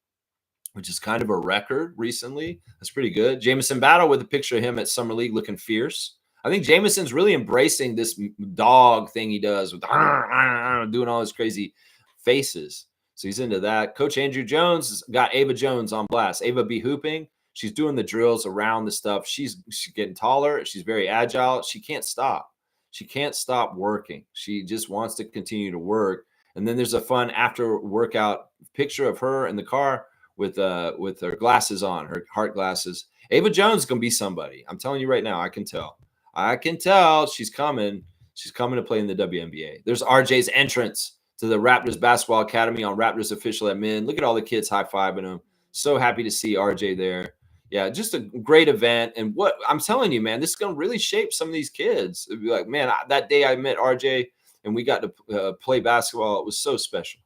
which is kind of a record recently. That's pretty good. Jameson Battle with a picture of him at Summer League looking fierce. I think Jameson's really embracing this dog thing he does with doing all his crazy faces. So he's into that. Coach Andrew Jones has got Ava Jones on blast. Ava be hooping. She's doing the drills around the stuff. She's getting taller. She's very agile. She can't stop. She can't stop working. She just wants to continue to work. And then there's a fun after workout picture of her in the car with her glasses on, her heart glasses. Ava Jones is going to be somebody. I'm telling you right now, I can tell. She's coming. She's coming to play in the WNBA. There's RJ's entrance to the Raptors Basketball Academy on Raptors official admin. Look at all the kids high-fiving him. So happy to see RJ there. Yeah, just a great event. And what I'm telling you, man, this is going to really shape some of these kids. It'd be like, man, that day I met RJ and we got to play basketball. It was so special.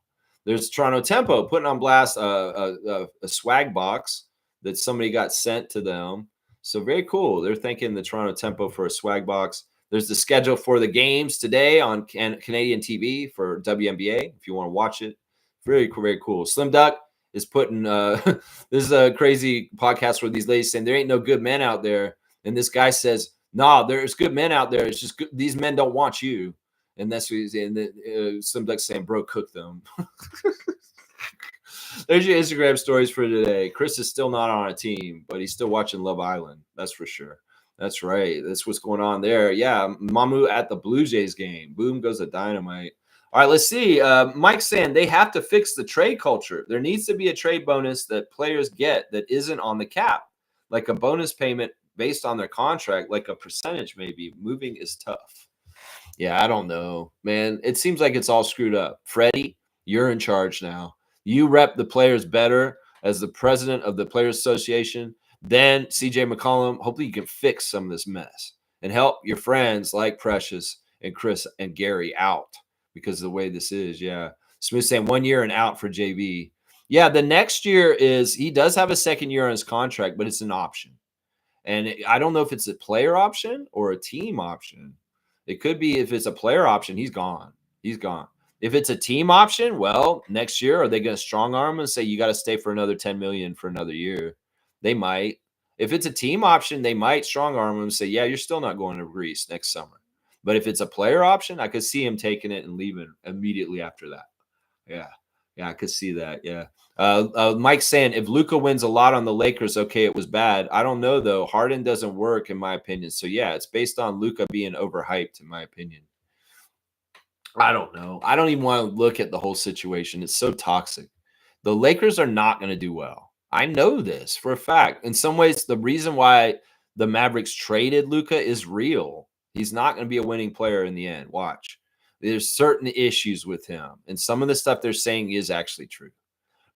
There's Toronto Tempo putting on blast a swag box that somebody got sent to them. So very cool. They're thanking the Toronto Tempo for a swag box. There's the schedule for the games today on Canadian TV for WNBA if you want to watch it. Very, very cool. Slim Duck is putting this is a crazy podcast where these ladies saying there ain't no good men out there. And this guy says, nah, there's good men out there. It's just good. These men don't want you. And that's what he's saying. Slim Duck saying, bro, cook them. There's your Instagram stories for today. Chris is still not on a team, but he's still watching Love Island. That's for sure. That's right. That's what's going on there. Yeah, Mamu at the Blue Jays game. Boom goes the dynamite. All right, let's see. Mike's saying they have to fix the trade culture. There needs to be a trade bonus that players get that isn't on the cap, like a bonus payment based on their contract, like a percentage maybe. Moving is tough. Yeah, I don't know, man. It seems like it's all screwed up. Freddie, you're in charge now. You rep the players better as the president of the Players Association. Then CJ McCollum, hopefully you can fix some of this mess and help your friends like Precious and Chris and Gary out because of the way this is. Yeah. Smooth saying 1 year and out for JB. Yeah, the next year he does have a second year on his contract, but it's an option. And I don't know if it's a player option or a team option. It could be if it's a player option, he's gone. He's gone. If it's a team option, well, next year, are they going to strong arm him and say, you got to stay for another $10 million for another year? They might. If it's a team option, they might strong arm him and say, yeah, you're still not going to Greece next summer. But if it's a player option, I could see him taking it and leaving immediately after that. Yeah. Yeah, I could see that. Yeah. Mike's saying if Luka wins a lot on the Lakers, okay, it was bad. I don't know, though. Harden doesn't work, in my opinion. So, yeah, it's based on Luka being overhyped, in my opinion. I don't know. I don't even want to look at the whole situation. It's so toxic. The Lakers are not going to do well. I know this for a fact. In some ways, the reason why the Mavericks traded Luka is real. He's not going to be a winning player in the end. Watch. There's certain issues with him. And some of the stuff they're saying is actually true.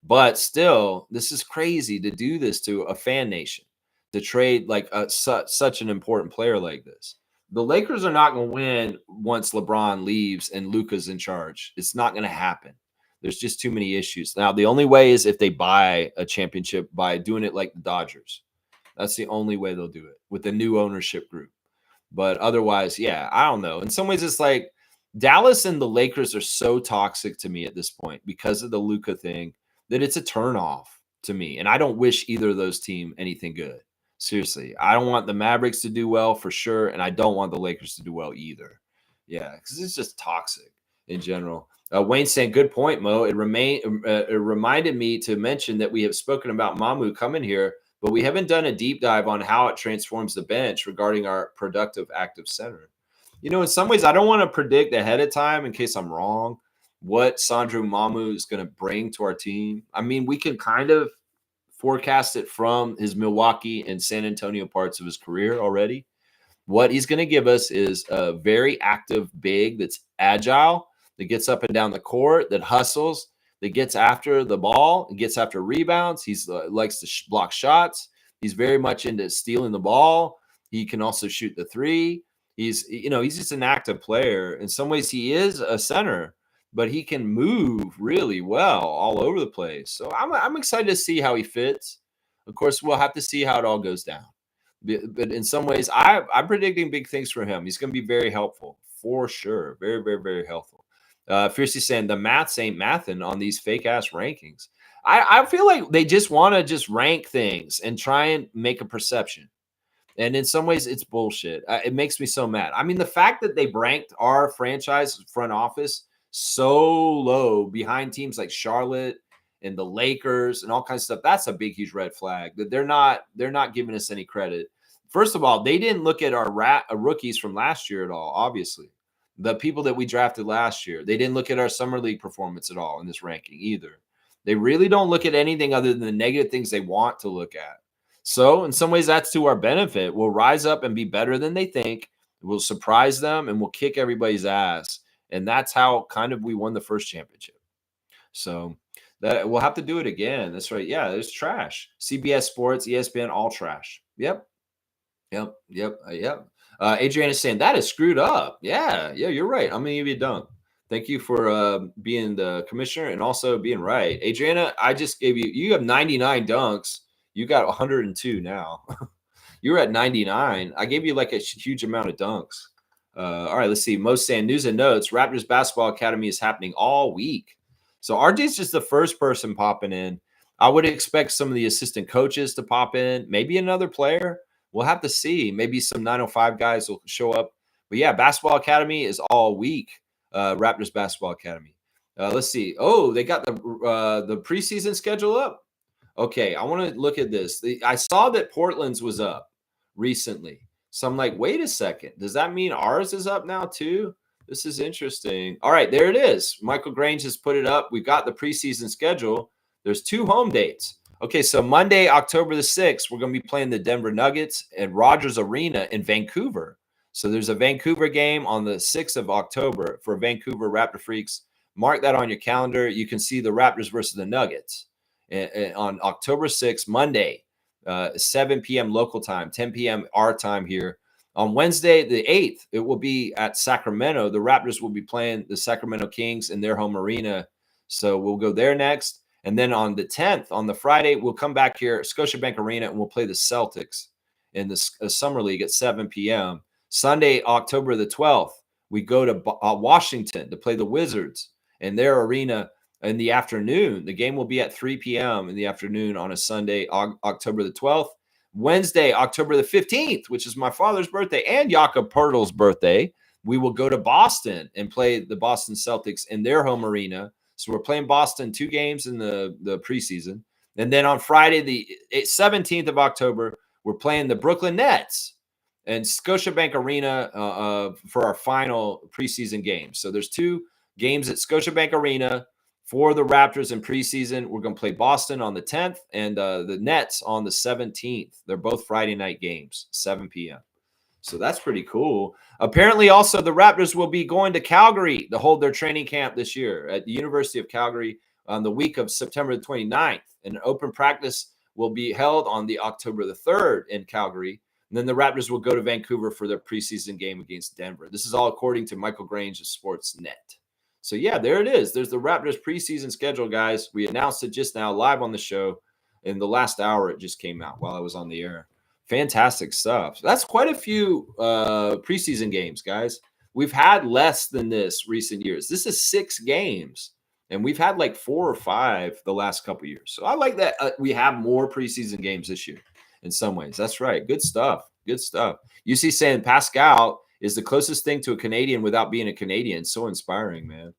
But still, this is crazy to do this to a fan nation, to trade like such an important player like this. The Lakers are not going to win once LeBron leaves and Luka's in charge. It's not going to happen. There's just too many issues. Now, the only way is if they buy a championship by doing it like the Dodgers. That's the only way they'll do it with the new ownership group. But otherwise, yeah, I don't know. In some ways, it's like Dallas and the Lakers are so toxic to me at this point because of the Luka thing that it's a turnoff to me. And I don't wish either of those teams anything good. Seriously, I don't want the Mavericks to do well for sure, and I don't want the Lakers to do well either. Yeah, because it's just toxic in general. Wayne saying, good point, Mo. It reminded me to mention that we have spoken about Mamu coming here, but we haven't done a deep dive on how it transforms the bench regarding our productive active center. You know, in some ways, I don't want to predict ahead of time in case I'm wrong what Sandro Mamu is going to bring to our team. I mean, we can kind of forecast it from his Milwaukee and San Antonio parts of his career already. What he's going to give us is a very active big that's agile, that gets up and down the court, that hustles, that gets after the ball, gets after rebounds. He's likes to block shots. He's very much into stealing the ball. He can also shoot the three. He's just an active player. In some ways, he is a center, but he can move really well all over the place. So I'm excited to see how he fits. Of course, we'll have to see how it all goes down. But in some ways, I'm predicting big things for him. He's going to be very helpful for sure. Very, very, very helpful. Fiercely saying the maths ain't mathing on these fake ass rankings. I feel like they just want to just rank things and try and make a perception. And in some ways, it's bullshit. It makes me so mad. I mean, the fact that they ranked our franchise front office so low behind teams like Charlotte and the Lakers and all kinds of stuff, that's a big, huge red flag that they're not giving us any credit. First of all, they didn't look at our rookies from last year at all, obviously. The people that we drafted last year, they didn't look at our summer league performance at all in this ranking either. They really don't look at anything other than the negative things they want to look at. So in some ways, that's to our benefit. We'll rise up and be better than they think. We'll surprise them and we'll kick everybody's ass. And that's how kind of we won the first championship. So that we'll have to do it again. That's right. Yeah, there's trash. CBS Sports, ESPN, all trash. Yep. Yep. Adriana's saying that is screwed up. Yeah, you're right. I'm gonna give you a dunk. Thank you for being the commissioner and also being right. Adriana, I just gave you have 99 dunks. You got 102 now. You were at 99. I gave you like a huge amount of dunks. All right, let's see. Most saying news and notes. Raptors Basketball Academy is happening all week. So RJ's just the first person popping in. I would expect some of the assistant coaches to pop in, maybe another player. We'll have to see. Maybe some 905 guys will show up. But yeah, Basketball Academy is all week. Raptors Basketball Academy. Let's see. Oh, they got the preseason schedule up. Okay, I want to look at this. I saw that Portland's was up recently. So I'm like, wait a second. Does that mean ours is up now too? This is interesting. All right, there it is. Michael Grange has put it up. We've got the preseason schedule. There's 2 home dates. Okay, so Monday, October the 6th, we're going to be playing the Denver Nuggets at Rogers Arena in Vancouver. So there's a Vancouver game on the 6th of October for Vancouver Raptor Freaks. Mark that on your calendar. You can see the Raptors versus the Nuggets on October 6th, Monday, 7 p.m. local time, 10 p.m. our time here. On Wednesday, the 8th, it will be at Sacramento. The Raptors will be playing the Sacramento Kings in their home arena. So we'll go there next. And then on the 10th, on the Friday, we'll come back here, Scotiabank Arena, and we'll play the Celtics in the Summer League at 7 p.m. Sunday, October the 12th, we go to Washington to play the Wizards in their arena in the afternoon. The game will be at 3 p.m. in the afternoon on a Sunday, October the 12th. Wednesday, October the 15th, which is my father's birthday and Jakob Poeltl's birthday, we will go to Boston and play the Boston Celtics in their home arena. So we're playing Boston 2 games in the preseason. And then on Friday, the 17th of October, we're playing the Brooklyn Nets and Scotiabank Arena for our final preseason game. So there's 2 games at Scotiabank Arena for the Raptors in preseason. We're going to play Boston on the 10th and the Nets on the 17th. They're both Friday night games, 7 p.m. So that's pretty cool. Apparently, also, the Raptors will be going to Calgary to hold their training camp this year at the University of Calgary on the week of September the 29th. And open practice will be held on the October the 3rd in Calgary. And then the Raptors will go to Vancouver for their preseason game against Denver. This is all according to Michael Grange of Sportsnet. So, yeah, there it is. There's the Raptors preseason schedule, guys. We announced it just now live on the show. In the last hour, it just came out while I was on the air. Fantastic stuff. So that's quite a few preseason games, guys. We've had less than this recent years. This is 6 games, and we've had like 4 or 5 the last couple years. So I like that we have more preseason games this year in some ways. That's right. Good stuff. Good stuff. You see saying Pascal is the closest thing to a Canadian without being a Canadian. So inspiring, man.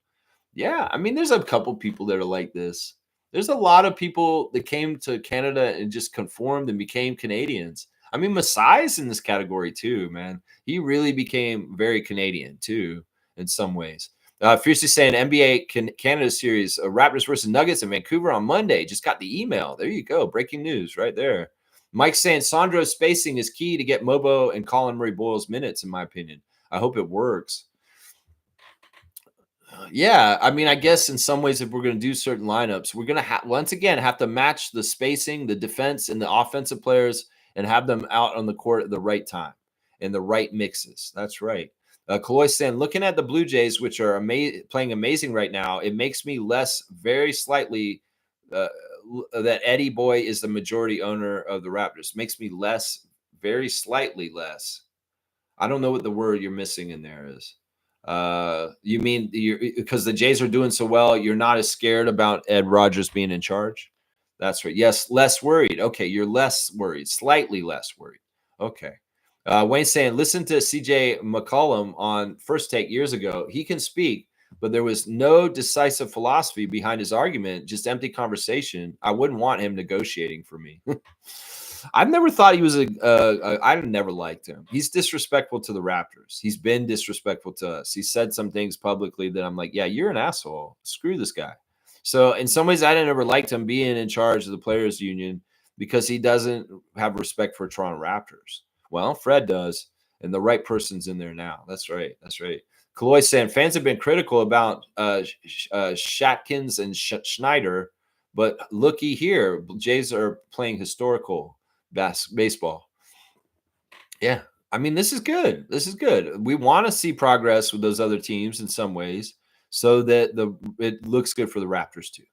Yeah, I mean, there's a couple people that are like this. There's a lot of people that came to Canada and just conformed and became Canadians. I mean, Masai's in this category too, man. He really became very Canadian too, in some ways. Fiercely saying NBA Canada series, Raptors versus Nuggets in Vancouver on Monday. Just got the email. There you go. Breaking news right there. Mike saying Sandro's spacing is key to get Mobo and Colin Murray Boyle's minutes, in my opinion. I hope it works. Yeah, I mean, I guess in some ways, if we're going to do certain lineups, we're going to once again have to match the spacing, the defense, and the offensive players and have them out on the court at the right time and the right mixes. That's right. Kaloy saying, looking at the Blue Jays, which are playing amazing right now, it makes me less very slightly that Eddie Boy is the majority owner of the Raptors. Makes me less, very slightly less. I don't know what the word you're missing in there is. You mean because the Jays are doing so well, you're not as scared about Ed Rogers being in charge? That's right. Yes, less worried. Okay, you're less worried, slightly less worried. Okay. Wayne saying, listen to CJ McCollum on First Take years ago. He can speak, but there was no decisive philosophy behind his argument, just empty conversation. I wouldn't want him negotiating for me. I've never thought he was I've never liked him. He's disrespectful to the Raptors. He's been disrespectful to us. He said some things publicly that I'm like, yeah, you're an asshole. Screw this guy. So in some ways, I never liked him being in charge of the players union because he doesn't have respect for Toronto Raptors. Well, Fred does. and the right person's in there now. That's right. That's right. Kaloy saying fans have been critical about Shatkins and Schneider, but looky here, Jays are playing historical baseball. Yeah, I mean, this is good. This is good. We want to see progress with those other teams in some ways, so that it looks good for the Raptors too.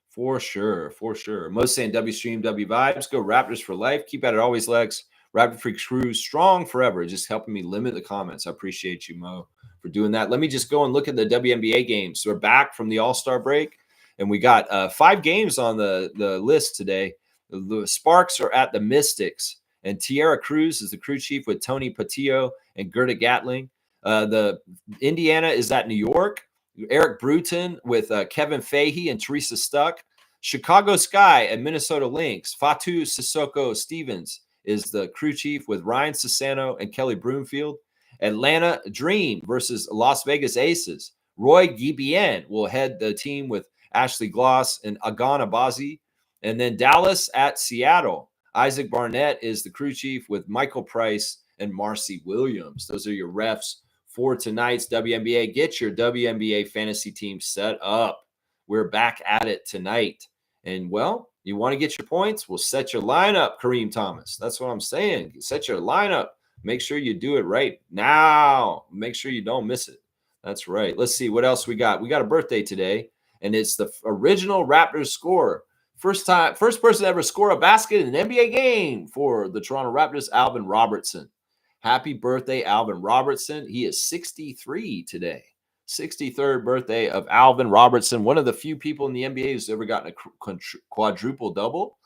For sure, for sure. Most saying W stream, W vibes. Go Raptors for life. Keep at it always, Lex. RaptorFreak Tue strong forever. Just helping me limit the comments. I appreciate you, Mo, for doing that. Let me just go and look at the WNBA games. So we're back from the All-Star break, and we got 5 games on the list today. The Sparks are at the Mystics, and Tierra Cruz is the crew chief with Tony Patillo and Gerda Gatling. The Indiana is at New York. Eric Bruton with Kevin Fahey and Teresa Stuck. Chicago Sky at Minnesota Lynx. Fatu Sissoko Stevens is the crew chief with Ryan Sassano and Kelly Broomfield. Atlanta Dream versus Las Vegas Aces. Roy Guibien will head the team with Ashley Gloss and Agana Bazi. And then Dallas at Seattle. Isaac Barnett is the crew chief with Michael Price and Marcy Williams. Those are your refs for tonight's WNBA. Get your WNBA fantasy team set up. We're back at it tonight. And, well, you want to get your points? Well, set your lineup, Kareem Thomas. That's what I'm saying. Set your lineup. Make sure you do it right now. Make sure you don't miss it. That's right. Let's see what else we got. We got a birthday today, and it's the original Raptors scorer. First person to ever score a basket in an NBA game for the Toronto Raptors, Alvin Robertson. Happy birthday, Alvin Robertson. He is 63 today. 63rd birthday of Alvin Robertson, one of the few people in the NBA who's ever gotten a quadruple double.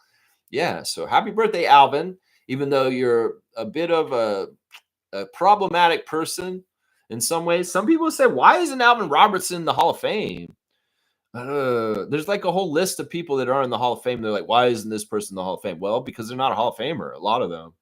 Yeah, so happy birthday, Alvin. Even though you're a bit of a problematic person in some ways. Some people say, why isn't Alvin Robertson in the Hall of Fame? There's like a whole list of people that are in the Hall of Fame. They're like, why isn't this person in the Hall of Fame? Well, because they're not a Hall of Famer, a lot of them.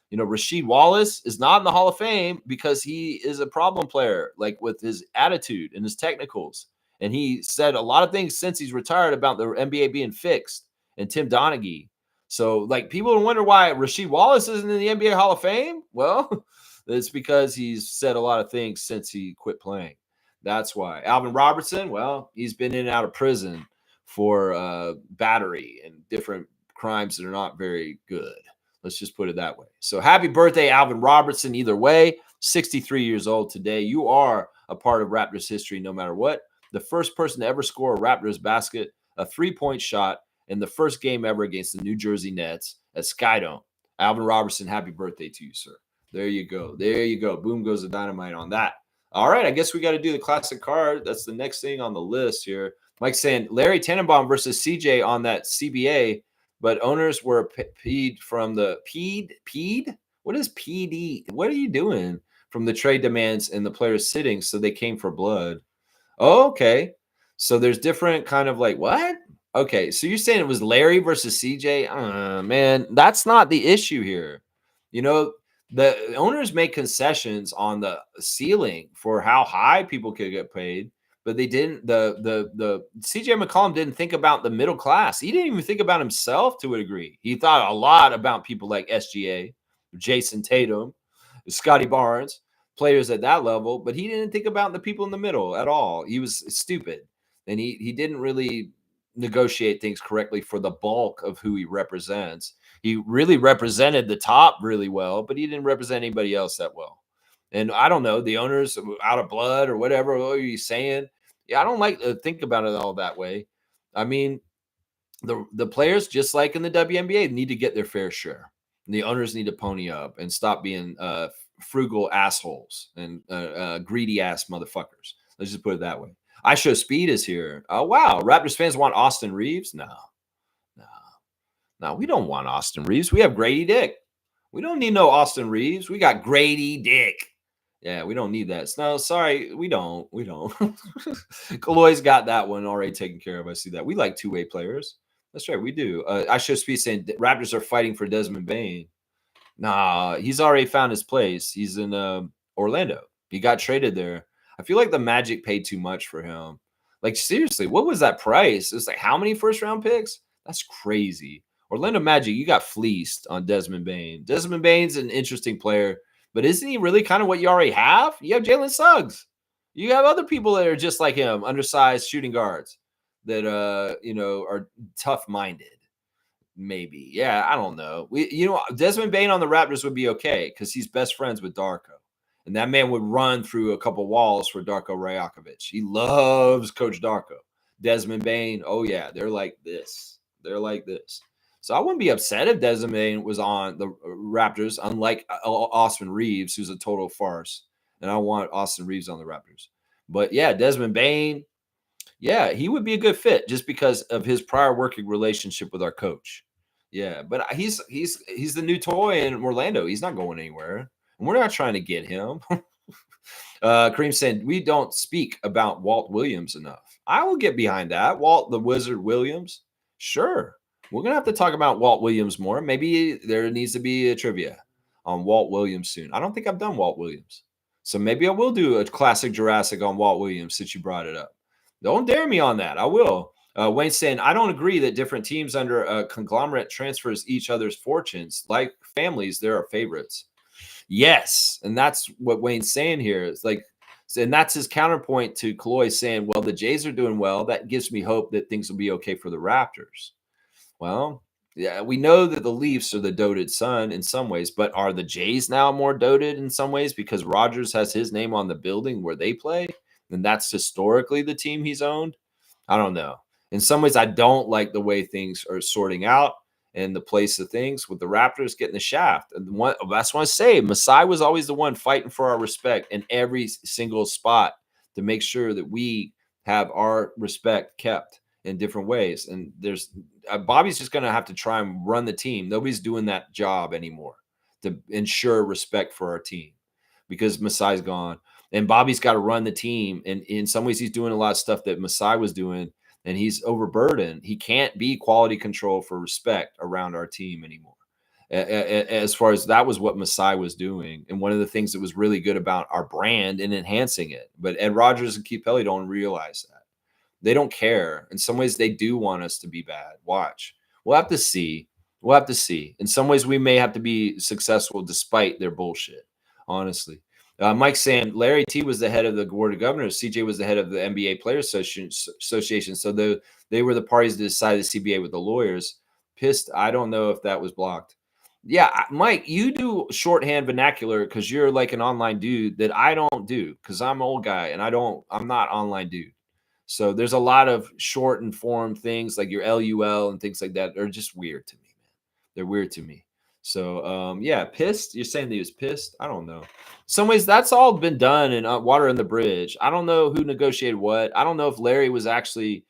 You know, Rasheed Wallace is not in the Hall of Fame because he is a problem player, like with his attitude and his technicals. And he said a lot of things since he's retired about the NBA being fixed and Tim Donaghy. So, like, people wonder why Rasheed Wallace isn't in the NBA Hall of Fame. Well, it's because he's said a lot of things since he quit playing. That's why. Alvin Robertson, well, he's been in and out of prison for battery and different crimes that are not very good. Let's just put it that way. So happy birthday, Alvin Robertson. Either way, 63 years old today. You are a part of Raptors history no matter what. The first person to ever score a Raptors basket, a three-point shot in the first game ever against the New Jersey Nets at Skydome. Alvin Robertson, happy birthday to you, sir. There you go. There you go. Boom goes the dynamite on that. All right, I guess we got to do the classic card. That's the next thing on the list here. Mike saying Larry Tannenbaum versus CJ on that CBA, but owners were peed from the peed? What is PD? What are you doing? From the trade demands and the players sitting, so they came for blood. Oh, okay. So there's different kind of like, what? Okay, so you're saying it was Larry versus CJ? Man, that's not the issue here. You know, the owners make concessions on the ceiling for how high people could get paid, but they didn't. The CJ McCollum didn't think about the middle class. He didn't even think about himself to a degree. He thought a lot about people like SGA, Jason Tatum, Scotty Barnes, players at that level, but he didn't think about the people in the middle at all. He was stupid, and he didn't really negotiate things correctly for the bulk of who he represents. He really represented the top really well, but he didn't represent anybody else that well. And I don't know, the owners out of blood or whatever, what are you saying? Yeah, I don't like to think about it all that way. I mean, the players, just like in the WNBA, need to get their fair share. And the owners need to pony up and stop being frugal assholes and greedy ass motherfuckers. Let's just put it that way. I Show Speed is here. Oh, wow. Raptors fans want Austin Reeves? No, we don't want Austin Reeves. We have Grady Dick. We don't need no Austin Reeves. We got Grady Dick. Yeah, we don't need that. No, sorry, we don't. Kaloy's got that one already taken care of. I see that. We like two-way players. That's right, we do. I Show Speed saying Raptors are fighting for Desmond Bane. Nah, he's already found his place. He's in Orlando. He got traded there. I feel like the Magic paid too much for him. Like, seriously, what was that price? It's like, how many first-round picks? That's crazy. Orlando Magic, you got fleeced on Desmond Bane. Desmond Bane's an interesting player. But isn't he really kind of what you already have? You have Jalen Suggs. You have other people that are just like him, undersized shooting guards that are tough-minded. Maybe. Yeah, I don't know. Desmond Bane on the Raptors would be okay because he's best friends with Darko. And that man would run through a couple walls for Darko Rajakovic. He loves Coach Darko. Desmond Bane, oh yeah, they're like this. They're like this. So I wouldn't be upset if Desmond Bane was on the Raptors, unlike Austin Reeves, who's a total farce. And I want Austin Reeves on the Raptors. But yeah, Desmond Bane, yeah, he would be a good fit just because of his prior working relationship with our coach. Yeah, but he's the new toy in Orlando. He's not going anywhere. And we're not trying to get him. Kareem said, we don't speak about Walt Williams enough. I will get behind that. Walt the Wizard Williams. Sure. We're going to have to talk about Walt Williams more. Maybe there needs to be a trivia on Walt Williams soon. I don't think I've done Walt Williams. So maybe I will do a classic Jurassic on Walt Williams since you brought it up. Don't dare me on that. I will. Wayne's saying, I don't agree that different teams under a conglomerate transfers each other's fortunes. Like families, there are favorites. Yes. And that's what Wayne's saying here. It's like, and that's his counterpoint to Kaloy saying, well, the Jays are doing well. That gives me hope that things will be okay for the Raptors. Well, yeah, we know that the Leafs are the doted son in some ways, but are the Jays now more doted in some ways because Rodgers has his name on the building where they play? And that's historically the team he's owned. I don't know. In some ways, I don't like the way things are sorting out and the place of things with the Raptors getting the shaft. And that's what I say. Masai was always the one fighting for our respect in every single spot to make sure that we have our respect kept in different ways. And there's Bobby's just going to have to try and run the team. Nobody's doing that job anymore to ensure respect for our team because Masai's gone. And Bobby's got to run the team. And in some ways, he's doing a lot of stuff that Masai was doing, and he's overburdened. He can't be quality control for respect around our team anymore. As far as that was what Masai was doing. And one of the things that was really good about our brand and enhancing it. But Ed Rodgers and Keith Pelly don't realize that. They don't care. In some ways, they do want us to be bad. Watch. We'll have to see. We'll have to see. In some ways, we may have to be successful despite their bullshit, honestly. Mike's saying Larry T was the head of the Board of Governors. CJ was the head of the NBA Players Association. So they were the parties to decide the CBA with the lawyers. Pissed. I don't know if that was blocked. Yeah, Mike, you do shorthand vernacular because you're like an online dude that I don't do because I'm an old guy and I'm not online dude. So there's a lot of short and form things like your LUL and things like that are just weird to me, man. They're weird to me. So, yeah, pissed. You're saying that he was pissed? I don't know. Some ways that's all been done in water in the bridge. I don't know who negotiated what. I don't know if Larry was actually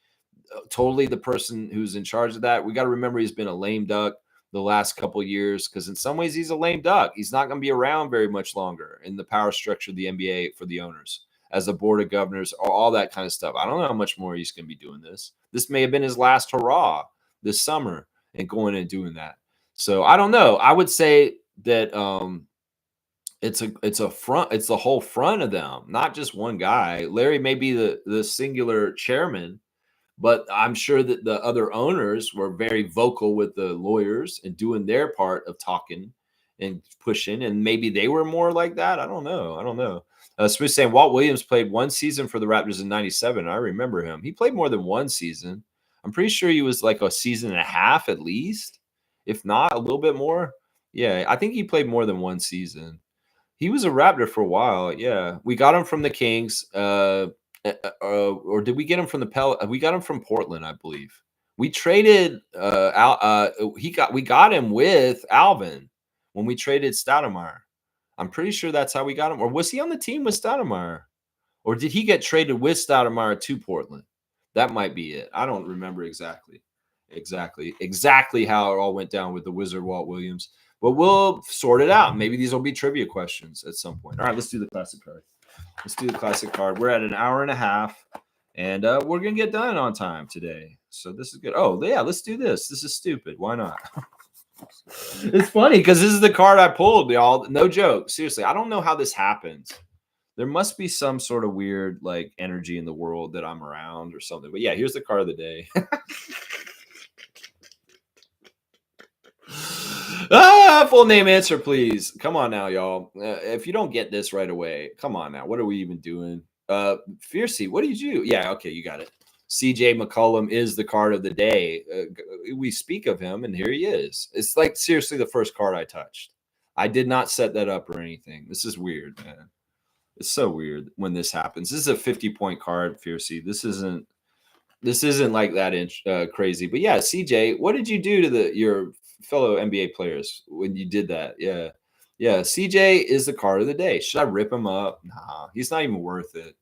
totally the person who's in charge of that. We got to remember he's been a lame duck the last couple of years because in some ways he's a lame duck. He's not going to be around very much longer in the power structure of the NBA for the owners as a board of governors, all that kind of stuff. I don't know how much more he's going to be doing this. This may have been his last hurrah this summer and going and doing that. So I don't know. I would say that it's a front. It's the whole front of them, not just one guy. Larry may be the singular chairman, but I'm sure that the other owners were very vocal with the lawyers and doing their part of talking and pushing. And maybe they were more like that. I don't know. Smith saying Walt Williams played one season for the Raptors in '97. I remember him. He played more than one season. I'm pretty sure he was like a season and a half at least, if not a little bit more. Yeah, I think he played more than one season. He was a Raptor for a while. Yeah, we got him from the Kings. Or did we get him from the We got him from Portland, I believe. We traded. We got him with Alvin when we traded Stoudemire. I'm pretty sure that's how we got him. Or was he on the team with Stoudemire? Or did he get traded with Stoudemire to Portland? That might be it. I don't remember exactly how it all went down with the Wizard Walt Williams. But we'll sort it out. Maybe these will be trivia questions at some point. All right, let's do the classic card. We're at an hour and a half, and we're going to get done on time today. So this is good. Oh, yeah, let's do this. This is stupid. Why not? It's funny because this is the card I pulled, y'all. No joke. Seriously, I don't know how this happens. There must be some sort of weird like energy in the world that I'm around or something. But yeah, here's the card of the day. Full name answer, please. Come on now, y'all. If you don't get this right away, come on now. What are we even doing? Fiercey, what did you do? Yeah, okay, you got it. CJ McCollum is the card of the day. We speak of him, and here he is. It's like seriously the first card I touched. I did not set that up or anything. This is weird, man. It's so weird when this happens. This is a 50-point card, Fiercey. This isn't like that crazy. But yeah, CJ, what did you do to your fellow NBA players when you did that? Yeah. Yeah, CJ is the card of the day. Should I rip him up? Nah, he's not even worth it.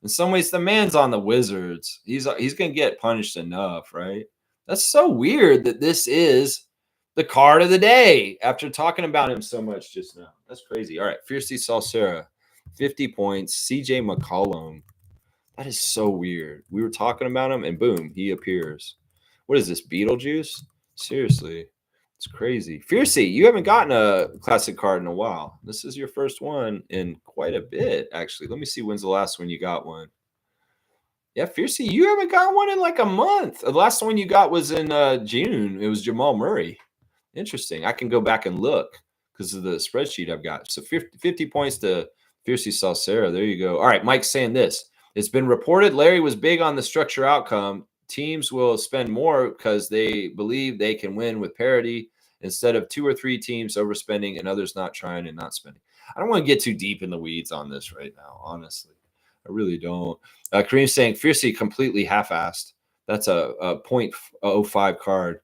In some ways, the man's on the Wizards. He's going to get punished enough, right? That's so weird that this is the card of the day after talking about him so much just now. That's crazy. All right, Fiercey Salsera, 50 points. CJ McCollum. That is so weird. We were talking about him, and boom, he appears. What is this, Beetlejuice? Seriously, it's crazy. Fiercey, you haven't gotten a classic card in a while. This is your first one in quite a bit, actually. Let me see when's the last one you got one. Yeah, Fiercey, you haven't got one in like a month. The last one you got was in June. It was Jamal Murray. Interesting. I can go back and look because of the spreadsheet I've got. So 50 points to Fiercey Salsera. There you go. All right, Mike's saying this. It's been reported Larry was big on the structure outcome. Teams will spend more because they believe they can win with parity instead of 2 or 3 teams overspending and others not trying and not spending. I don't want to get too deep in the weeds on this right now, honestly. I really don't. Kareem's saying Fiercey completely half-assed. That's a 0.05 card.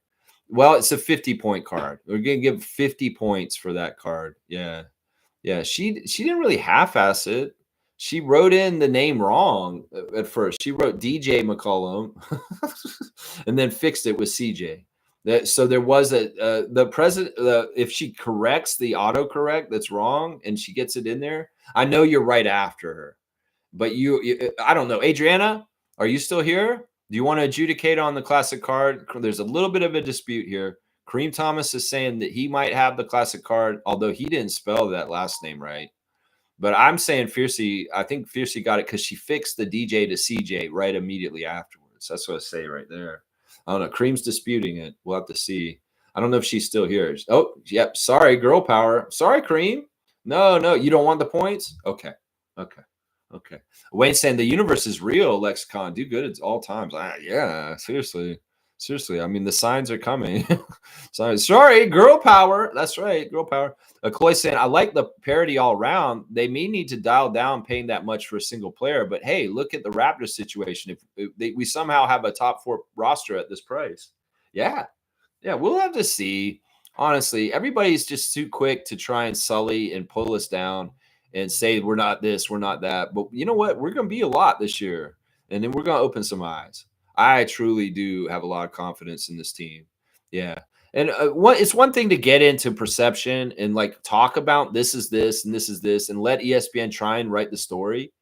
Well, it's a 50-point card. We're going to give 50 points for that card. Yeah. Yeah, she didn't really half-ass it. She wrote in the name wrong at first. She wrote DJ McCollum and then fixed it with CJ. So there was the president. If she corrects the autocorrect that's wrong and she gets it in there, I know you're right after her. But I don't know. Adriana, are you still here? Do you want to adjudicate on the classic card? There's a little bit of a dispute here. Kareem Thomas is saying that he might have the classic card, although he didn't spell that last name right. But I'm saying Fiercey, I think Fiercey got it because she fixed the DJ to CJ right immediately afterwards. That's what I say right there. I don't know. Kareem's disputing it. We'll have to see. I don't know if she's still here. Oh, yep. Sorry, girl power. Sorry, Kareem. No, you don't want the points? Okay. Wayne's saying the universe is real, Lexicon. Do good at all times. Yeah, seriously. I mean, the signs are coming. Sorry, girl power. That's right, girl power. Chloe saying, I like the parity all around. They may need to dial down paying that much for a single player, but hey, look at the Raptors situation. If we somehow have a top 4 roster at this price. Yeah, we'll have to see. Honestly, everybody's just too quick to try and sully and pull us down and say we're not this, we're not that. But you know what? We're going to be a lot this year, and then we're going to open some eyes. I truly do have a lot of confidence in this team. Yeah. And it's one thing to get into perception and like talk about this is this and this is this and let ESPN try and write the story.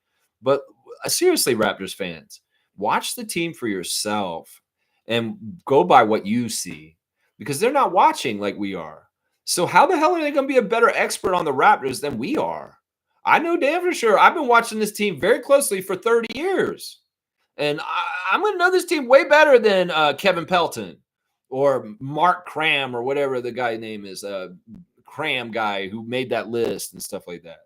But seriously, Raptors fans, watch the team for yourself and go by what you see because they're not watching like we are. So how the hell are they going to be a better expert on the Raptors than we are? I know damn for sure. I've been watching this team very closely for 30 years. And I'm going to know this team way better than Kevin Pelton or Mark Cram or whatever the guy's name is, Cram guy who made that list and stuff like that.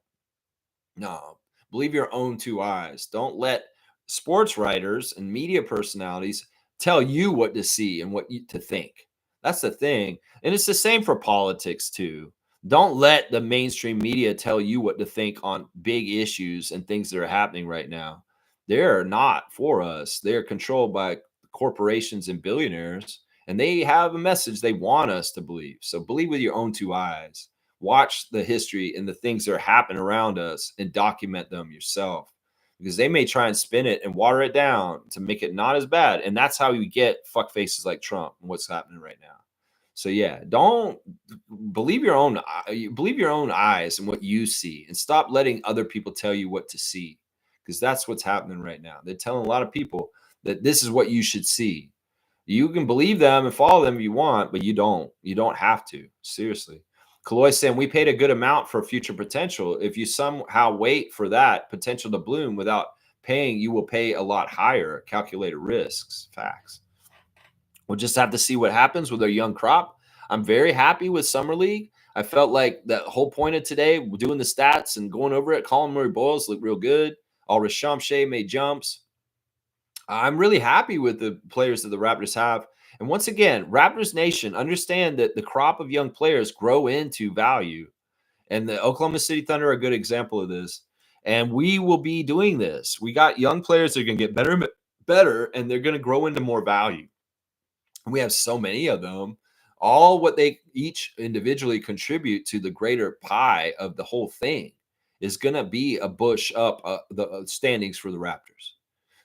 No, believe your own 2 eyes. Don't let sports writers and media personalities tell you what to see and what to think. That's the thing. And it's the same for politics too. Don't let the mainstream media tell you what to think on big issues and things that are happening right now. They're not for us. They're controlled by corporations and billionaires, and they have a message they want us to believe. So believe with your own 2 eyes. Watch the history and the things that are happening around us and document them yourself because they may try and spin it and water it down to make it not as bad. And that's how you get fuck faces like Trump and what's happening right now. So yeah, don't believe your own eyes and what you see and stop letting other people tell you what to see. Because that's what's happening right now. They're telling a lot of people that this is what you should see. You can believe them and follow them if you want, but you don't. You don't have to. Seriously. Kaloy saying we paid a good amount for future potential. If you somehow wait for that potential to bloom without paying, you will pay a lot higher. Calculated risks. Facts. We'll just have to see what happens with our young crop. I'm very happy with Summer League. I felt like the whole point of today, doing the stats and going over it, Colin Murray-Boyles looked real good. Ulrich Shamshay made jumps. I'm really happy with the players that the Raptors have. And once again, Raptors Nation, understand that the crop of young players grow into value. And the Oklahoma City Thunder are a good example of this. And we will be doing this. We got young players that are going to get better, and they're going to grow into more value. And we have so many of them. All what they each individually contribute to the greater pie of the whole thing is going to be a push up the standings for the Raptors.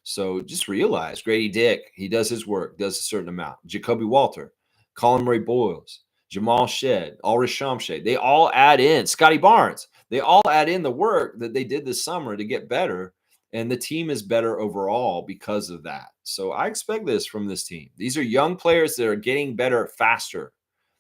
So just realize Grady Dick, he does his work, does a certain amount. Jacoby Walter, Colin Murray-Boyles, Jamal Shed, Ulrich Shamshay, they all add in. Scotty Barnes, they all add in the work that they did this summer to get better. And the team is better overall because of that. So I expect this from this team. These are young players that are getting better faster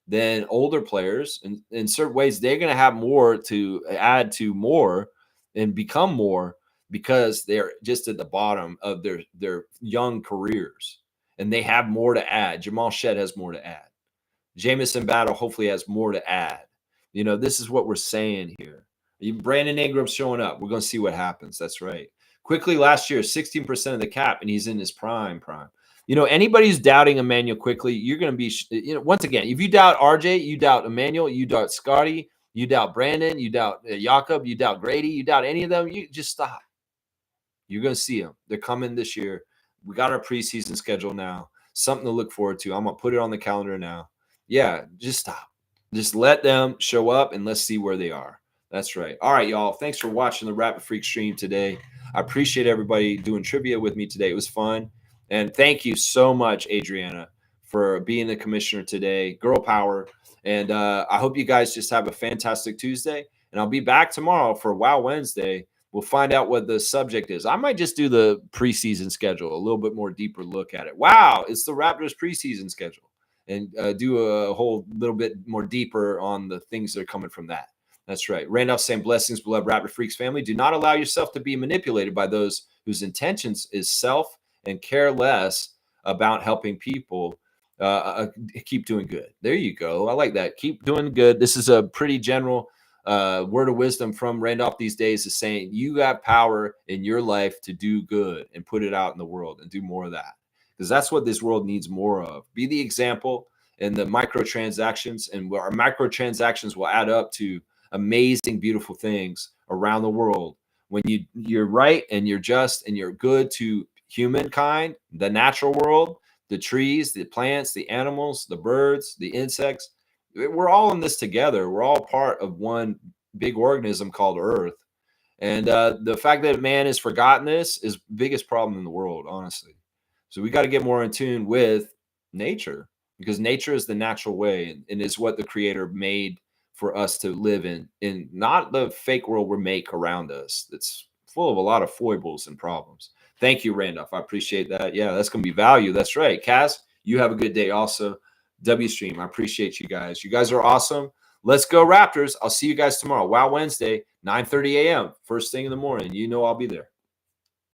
than older players. And in certain ways, they're going to have more to add to more and become more because they're just at the bottom of their young careers. And they have more to add. Jamal Shed has more to add. Jamison Battle hopefully has more to add. This is what we're saying here. Brandon Ingram's showing up. We're going to see what happens. That's right. Quickly last year, 16% of the cap, and he's in his prime. Anybody who's doubting Emmanuel Quickly, you're going to be, once again, if you doubt RJ, you doubt Emmanuel, you doubt Scotty, you doubt Brandon, you doubt Jakob, you doubt Grady, you doubt any of them, you just stop. You're going to see them. They're coming this year. We got our preseason schedule now. Something to look forward to. I'm going to put it on the calendar now. Yeah, just stop. Just let them show up, and let's see where they are. That's right. All right, y'all. Thanks for watching the Rapid Freak stream today. I appreciate everybody doing trivia with me today. It was fun. And thank you so much, Adriana, for being the commissioner today. Girl power. And I hope you guys just have a fantastic Tuesday. And I'll be back tomorrow for Wow Wednesday. We'll find out what the subject is. I might just do the preseason schedule, a little bit more deeper look at it. Wow, it's the Raptors preseason schedule. And do a whole little bit more deeper on the things that are coming from that. That's right. Randolph saying, blessings, beloved Raptor Freaks family. Do not allow yourself to be manipulated by those whose intentions is self and care less about helping people. Keep doing good. There you go. I like that. Keep doing good. This is a pretty general word of wisdom from Randolph these days, is saying you got power in your life to do good and put it out in the world and do more of that, because that's what this world needs more of. Be the example in the microtransactions, and our microtransactions will add up to amazing, beautiful things around the world. When you're right and you're just and you're good to humankind, the natural world, the trees, the plants, the animals, the birds, the insects, we're all in this together. We're all part of one big organism called Earth. And the fact that man has forgotten this is the biggest problem in the world, honestly. So we got to get more in tune with nature, because nature is the natural way and is what the Creator made for us to live in not the fake world we make around us. That's full of a lot of foibles and problems. Thank you, Randolph. I appreciate that. Yeah, that's going to be value. That's right. Cass, you have a good day also. WStream, I appreciate you guys. You guys are awesome. Let's go Raptors. I'll see you guys tomorrow. Wow Wednesday, 9:30 a.m. First thing in the morning. I'll be there.